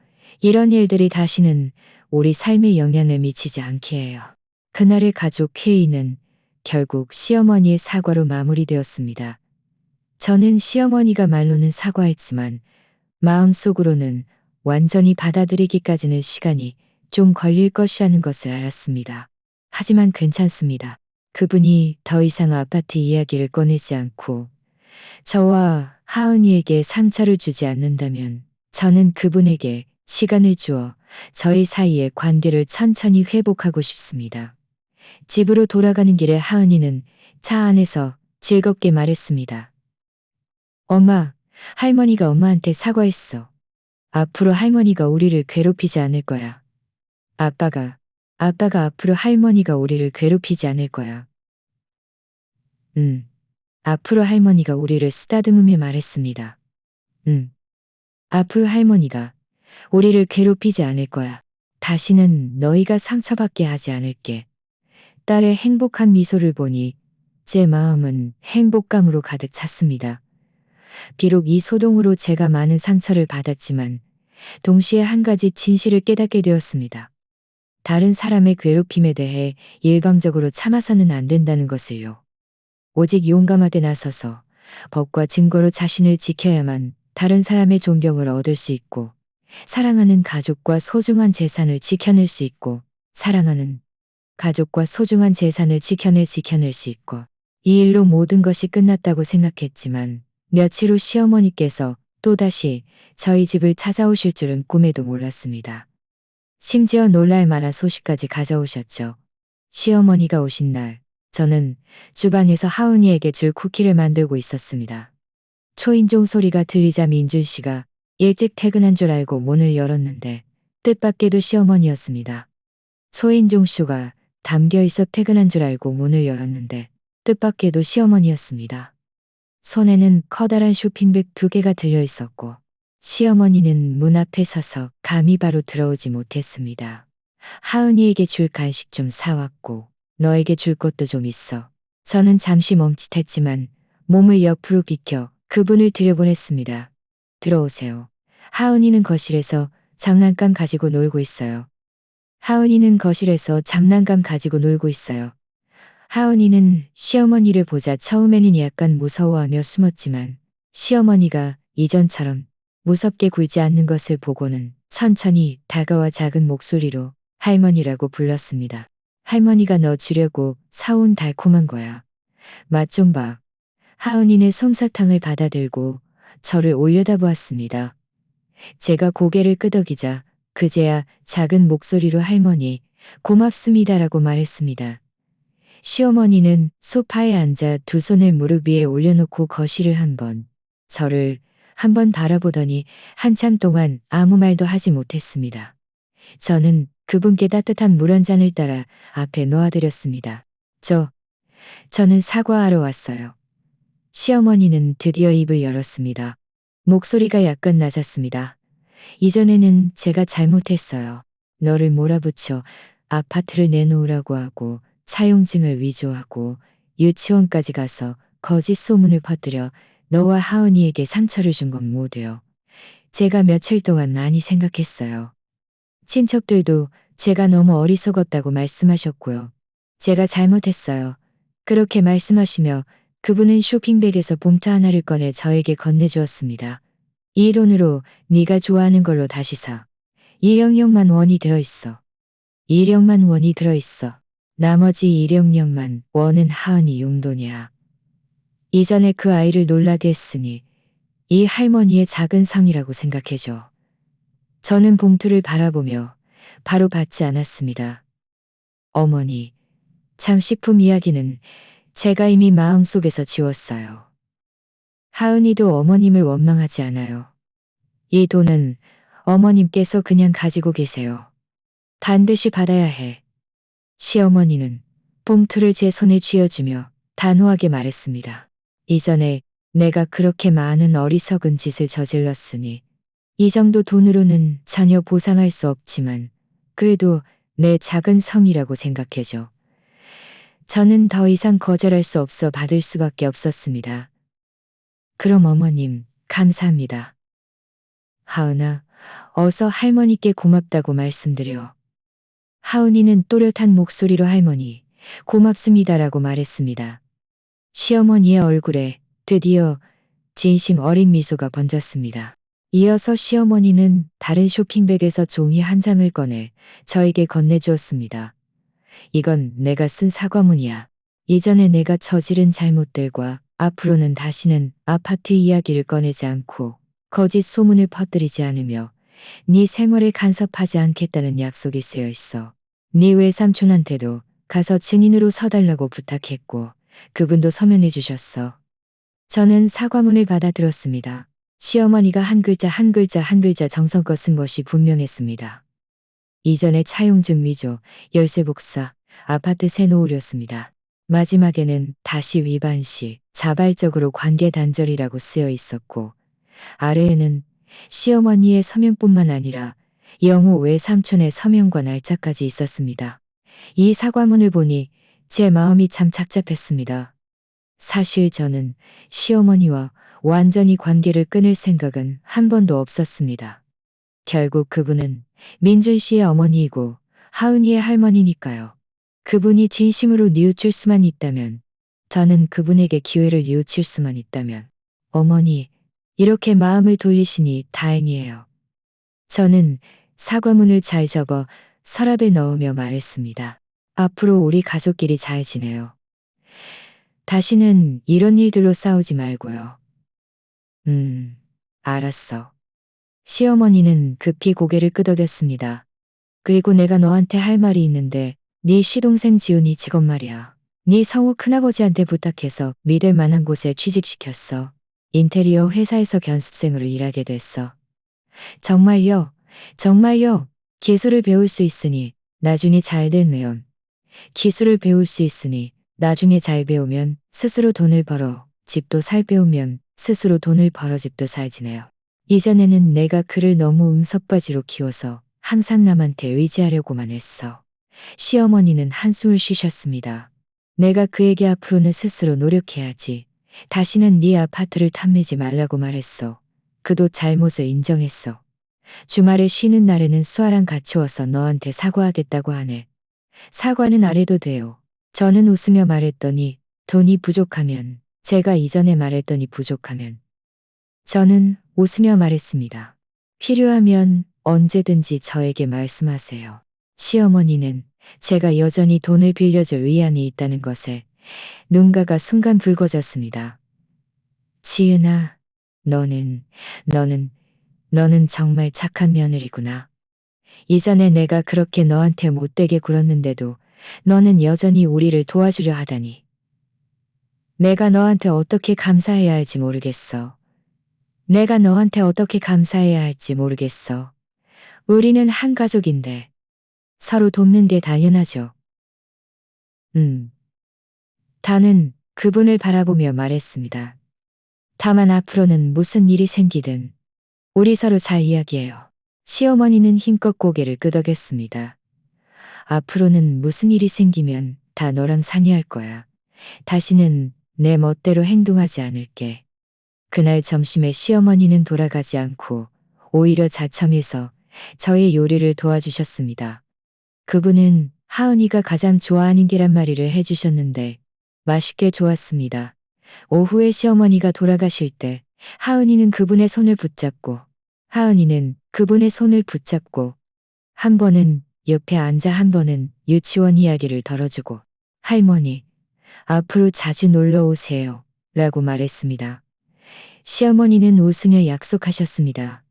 이런 일들이 다시는 우리 삶에 영향을 미치지 않게 해요. 그날의 가족 회의는 결국 시어머니의 사과로 마무리되었습니다. 저는 시어머니가 말로는 사과했지만 마음속으로는 완전히 받아들이기까지는 시간이 좀 걸릴 것이라는 것을 알았습니다. 하지만 괜찮습니다. 그분이 더 이상 아파트 이야기를 꺼내지 않고 저와 하은이에게 상처를 주지 않는다면 저는 그분에게 시간을 주어 저희 사이의 관계를 천천히 회복하고 싶습니다. 집으로 돌아가는 길에 하은이는 차 안에서 즐겁게 말했습니다. 엄마, 할머니가 엄마한테 사과했어. 앞으로 할머니가 우리를 괴롭히지 않을 거야. 아빠가 앞으로 할머니가 우리를 괴롭히지 않을 거야. 앞으로 할머니가 우리를 쓰다듬으며 말했습니다. 앞으로 할머니가 우리를 괴롭히지 않을 거야. 다시는 너희가 상처받게 하지 않을게. 딸의 행복한 미소를 보니 제 마음은 행복감으로 가득 찼습니다. 비록 이 소동으로 제가 많은 상처를 받았지만 동시에 한 가지 진실을 깨닫게 되었습니다. 다른 사람의 괴롭힘에 대해 일방적으로 참아서는 안 된다는 것을요. 오직 용감하게 나서서 법과 증거로 자신을 지켜야만 다른 사람의 존경을 얻을 수 있고 사랑하는 가족과 소중한 재산을 지켜낼 수 있고 사랑하는 가족과 소중한 재산을 지켜낼 수 있고 이 일로 모든 것이 끝났다고 생각했지만 며칠 후 시어머니께서 또다시 저희 집을 찾아오실 줄은 꿈에도 몰랐습니다. 심지어 놀랄 만한 소식까지 가져오셨죠. 시어머니가 오신 날 저는 주방에서 하은이에게 줄 쿠키를 만들고 있었습니다. 초인종 소리가 들리자 민준 씨가 일찍 퇴근한 줄 알고 문을 열었는데 뜻밖에도 시어머니였습니다. 초인종 쇼가 담겨 있어 퇴근한 줄 알고 문을 열었는데 뜻밖에도 시어머니였습니다. 손에는 커다란 쇼핑백 2개가 들려 있었고 시어머니는 문 앞에 서서 감히 바로 들어오지 못했습니다. 하은이에게 줄 간식 좀 사왔고 너에게 줄 것도 좀 있어. 저는 잠시 멈칫했지만 몸을 옆으로 비켜 그분을 들여보냈습니다. 들어오세요. 하은이는 거실에서 장난감 가지고 놀고 있어요. 하은이는 거실에서 장난감 가지고 놀고 있어요. 하은이는 시어머니를 보자 처음에는 약간 무서워하며 숨었지만 시어머니가 이전처럼 무섭게 굴지 않는 것을 보고는 천천히 다가와 작은 목소리로 할머니라고 불렀습니다. 할머니가 너 주려고 사온 달콤한 거야. 맛 좀 봐. 하은이는 솜사탕을 받아들고 저를 올려다보았습니다. 제가 고개를 끄덕이자 그제야 작은 목소리로 할머니 고맙습니다라고 말했습니다. 시어머니는 소파에 앉아 두 손을 무릎 위에 올려놓고 거실을 저를 한 번 바라보더니 한참 동안 아무 말도 하지 못했습니다. 저는 그분께 따뜻한 물 한 잔을 따라 앞에 놓아드렸습니다. 저는 사과하러 왔어요. 시어머니는 드디어 입을 열었습니다. 목소리가 약간 낮았습니다. 이전에는 제가 잘못했어요. 너를 몰아붙여 아파트를 내놓으라고 하고 차용증을 위조하고 유치원까지 가서 거짓 소문을 퍼뜨려 너와 하은이에게 상처를 준 건 모두요. 제가 며칠 동안 많이 생각했어요. 친척들도 제가 너무 어리석었다고 말씀하셨고요. 제가 잘못했어요. 그렇게 말씀하시며 그분은 쇼핑백에서 봉투 하나를 꺼내 저에게 건네주었습니다. 이 돈으로 네가 좋아하는 걸로 다시 사. 1영역만 원이 들어있어. 1영만 원이 들어있어. 나머지 1영역만 원은 하은이 용돈이야. 이전에 그 아이를 놀라게 했으니 이 할머니의 작은 상이라고 생각해줘. 저는 봉투를 바라보며 바로 받지 않았습니다. 어머니, 장식품 이야기는 제가 이미 마음속에서 지웠어요. 하은이도 어머님을 원망하지 않아요. 이 돈은 어머님께서 그냥 가지고 계세요. 반드시 받아야 해. 시어머니는 봉투를 제 손에 쥐어주며 단호하게 말했습니다. 이전에 내가 그렇게 많은 어리석은 짓을 저질렀으니 이 정도 돈으로는 전혀 보상할 수 없지만 그래도 내 작은 성이라고 생각해줘. 저는 더 이상 거절할 수 없어 받을 수밖에 없었습니다. 그럼 어머님, 감사합니다. 하은아, 어서 할머니께 고맙다고 말씀드려. 하은이는 또렷한 목소리로 할머니, 고맙습니다라고 말했습니다. 시어머니의 얼굴에 드디어 진심 어린 미소가 번졌습니다. 이어서 시어머니는 다른 쇼핑백에서 종이 한 장을 꺼내 저에게 건네주었습니다. 이건 내가 쓴 사과문이야. 이전에 내가 저지른 잘못들과 앞으로는 다시는 아파트 이야기를 꺼내지 않고 거짓 소문을 퍼뜨리지 않으며 네 생활에 간섭하지 않겠다는 약속이 쓰여 있어. 네 외삼촌한테도 가서 증인으로 서달라고 부탁했고 그분도 서면해 주셨어. 저는 사과문을 받아들었습니다. 시어머니가 한 글자 한 글자 한 글자 정성껏 쓴 것이 분명했습니다. 이전에 차용증 위조, 열쇠 복사, 아파트 새 놓으렸습니다. 마지막에는 다시 위반 시 자발적으로 관계 단절이라고 쓰여 있었고 아래에는 시어머니의 서명뿐만 아니라 영호 외삼촌의 서명과 날짜까지 있었습니다. 이 사과문을 보니 제 마음이 참 착잡했습니다. 사실 저는 시어머니와 완전히 관계를 끊을 생각은 한 번도 없었습니다. 결국 그분은 민준 씨의 어머니이고 하은이의 할머니니까요. 그분이 진심으로 뉘우칠 수만 있다면, 저는 그분에게 기회를 뉘우칠 수만 있다면, 어머니, 이렇게 마음을 돌리시니 다행이에요. 저는 사과문을 잘 적어 서랍에 넣으며 말했습니다. 앞으로 우리 가족끼리 잘 지내요. 다시는 이런 일들로 싸우지 말고요. 알았어. 시어머니는 급히 고개를 끄덕였습니다. 그리고 내가 너한테 할 말이 있는데 네 시동생 지훈이 직업 말이야. 네 성우 큰아버지한테 부탁해서 믿을 만한 곳에 취직시켰어. 인테리어 회사에서 견습생으로 일하게 됐어. 정말요? 정말요? 기술을 배울 수 있으니 나중에 잘 되면 기술을 배울 수 있으니 나중에 잘 배우면 스스로 돈을 벌어 집도 살 배우면 스스로 돈을 벌어 집도 살 지내요. 이전에는 내가 그를 너무 응석바지로 키워서 항상 남한테 의지하려고만 했어. 시어머니는 한숨을 쉬셨습니다. 내가 그에게 앞으로는 스스로 노력해야지. 다시는 네 아파트를 탐내지 말라고 말했어. 그도 잘못을 인정했어. 주말에 쉬는 날에는 수아랑 같이 와서 너한테 사과하겠다고 하네. 사과는 안 해도 돼요. 저는 웃으며 말했더니 돈이 부족하면, 제가 이전에 말했더니 부족하면. 저는 웃으며 말했습니다. 필요하면 언제든지 저에게 말씀하세요. 시어머니는 제가 여전히 돈을 빌려줄 의향이 있다는 것에 눈가가 순간 붉어졌습니다. 지은아, 너는 정말 착한 며느리구나. 이전에 내가 그렇게 너한테 못되게 굴었는데도 너는 여전히 우리를 도와주려 하다니. 내가 너한테 어떻게 감사해야 할지 모르겠어. 내가 너한테 어떻게 감사해야 할지 모르겠어. 우리는 한 가족인데 서로 돕는 게 당연하죠. 다는 그분을 바라보며 말했습니다. 다만 앞으로는 무슨 일이 생기든 우리 서로 잘 이야기해요. 시어머니는 힘껏 고개를 끄덕였습니다. 앞으로는 무슨 일이 생기면 다 너랑 상의할 거야. 다시는 내 멋대로 행동하지 않을게. 그날 점심에 시어머니는 돌아가지 않고 오히려 자청해서 저의 요리를 도와주셨습니다. 그분은 하은이가 가장 좋아하는 계란말이를 해주셨는데 맛있게 좋았습니다. 오후에 시어머니가 돌아가실 때 하은이는 그분의 손을 붙잡고 하은이는 그분의 손을 붙잡고 한 번은 옆에 앉아 한 번은 유치원 이야기를 덜어주고 할머니, 앞으로 자주 놀러 오세요. 라고 말했습니다. 시어머니는 웃으며 약속하셨습니다.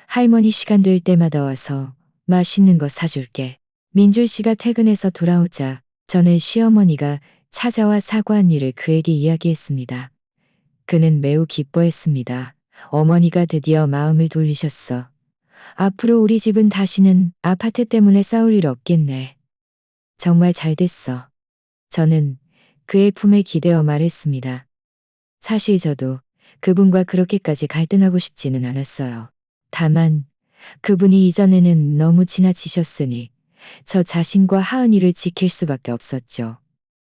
할머니 시간 될 때마다 와서 맛있는 거 사줄게. 민줄 씨가 퇴근해서 돌아오자 저는 시어머니가 찾아와 사과한 일을 그에게 이야기했습니다. 그는 매우 기뻐했습니다. 어머니가 드디어 마음을 돌리셨어. 앞으로 우리 집은 다시는 아파트 때문에 싸울 일 없겠네. 정말 잘 됐어. 저는 그의 품에 기대어 말했습니다. 사실 저도 그분과 그렇게까지 갈등하고 싶지는 않았어요. 다만 그분이 이전에는 너무 지나치셨으니 저 자신과 하은이를 지킬 수밖에 없었죠.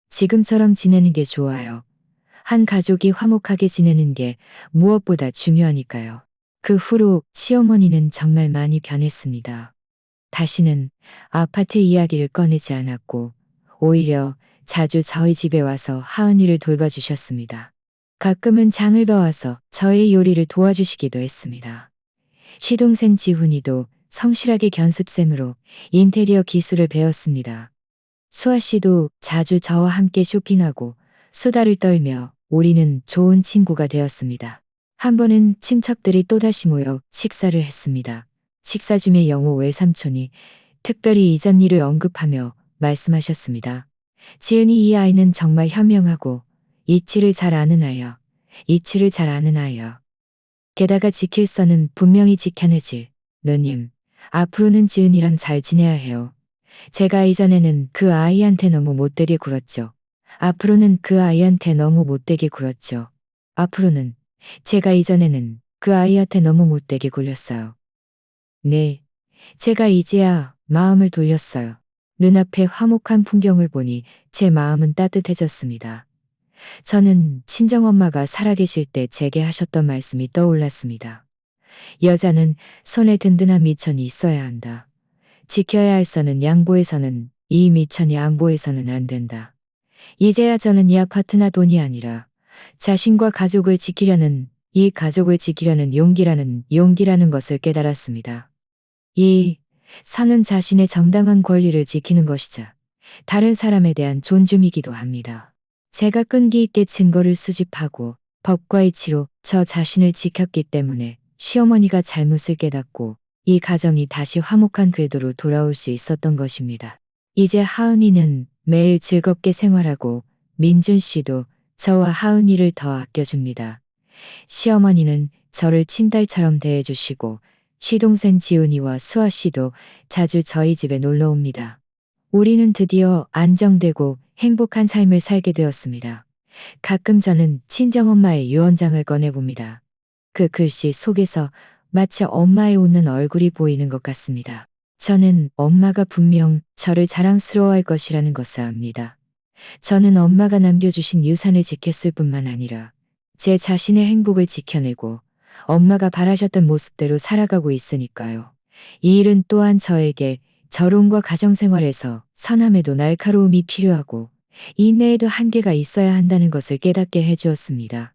지금처럼 지내는 게 좋아요. 한 가족이 화목하게 지내는 게 무엇보다 중요하니까요. 그 후로 시어머니는 정말 많이 변했습니다. 다시는 아파트 이야기를 꺼내지 않았고 오히려 자주 저희 집에 와서 하은이를 돌봐주셨습니다. 가끔은 장을 봐와서 저의 요리를 도와주시기도 했습니다. 시동생 지훈이도 성실하게 견습생으로 인테리어 기술을 배웠습니다. 수아 씨도 자주 저와 함께 쇼핑하고 수다를 떨며 우리는 좋은 친구가 되었습니다. 한 번은 친척들이 또다시 모여 식사를 했습니다. 식사 중에 영호 외삼촌이 특별히 이전 일을 언급하며 말씀하셨습니다. 지은이 이 아이는 정말 현명하고 이치를 잘 아는 아이야. 이치를 잘 아는 아이야. 게다가 지킬 선은 분명히 지켜내지. 누님, 앞으로는 지은이랑 잘 지내야 해요. 제가 이전에는 그 아이한테 너무 못되게 굴었죠. 앞으로는 그 아이한테 너무 못되게 굴었죠. 앞으로는 제가 이전에는 그 아이한테 너무 못되게 굴렸어요. 네, 제가 이제야 마음을 돌렸어요. 눈앞에 화목한 풍경을 보니 제 마음은 따뜻해졌습니다. 저는 친정엄마가 살아계실 때 제게 하셨던 말씀이 떠올랐습니다. 여자는 손에 든든한 미천이 있어야 한다. 지켜야 할 선은 양보해서는 이 미천이 양보해서는 안 된다. 이제야 저는 이 아파트나 돈이 아니라 자신과 가족을 지키려는 이 가족을 지키려는 용기라는 것을 깨달았습니다. 이 사는 자신의 정당한 권리를 지키는 것이자 다른 사람에 대한 존중이기도 합니다. 제가 끈기 있게 증거를 수집하고 법과 이치로 저 자신을 지켰기 때문에 시어머니가 잘못을 깨닫고 이 가정이 다시 화목한 궤도로 돌아올 수 있었던 것입니다. 이제 하은이는 매일 즐겁게 생활하고 민준 씨도 저와 하은이를 더 아껴줍니다. 시어머니는 저를 친딸처럼 대해주시고 시동생 지훈이와 수아 씨도 자주 저희 집에 놀러 옵니다. 우리는 드디어 안정되고 행복한 삶을 살게 되었습니다. 가끔 저는 친정엄마의 유언장을 꺼내봅니다. 그 글씨 속에서 마치 엄마의 웃는 얼굴이 보이는 것 같습니다. 저는 엄마가 분명 저를 자랑스러워할 것이라는 것을 압니다. 저는 엄마가 남겨주신 유산을 지켰을 뿐만 아니라 제 자신의 행복을 지켜내고 엄마가 바라셨던 모습대로 살아가고 있으니까요. 이 일은 또한 저에게 결혼과 가정생활에서 선함에도 날카로움이 필요하고 인내에도 한계가 있어야 한다는 것을 깨닫게 해주었습니다.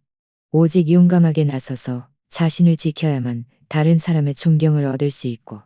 오직 용감하게 나서서 자신을 지켜야만 다른 사람의 존경을 얻을 수 있고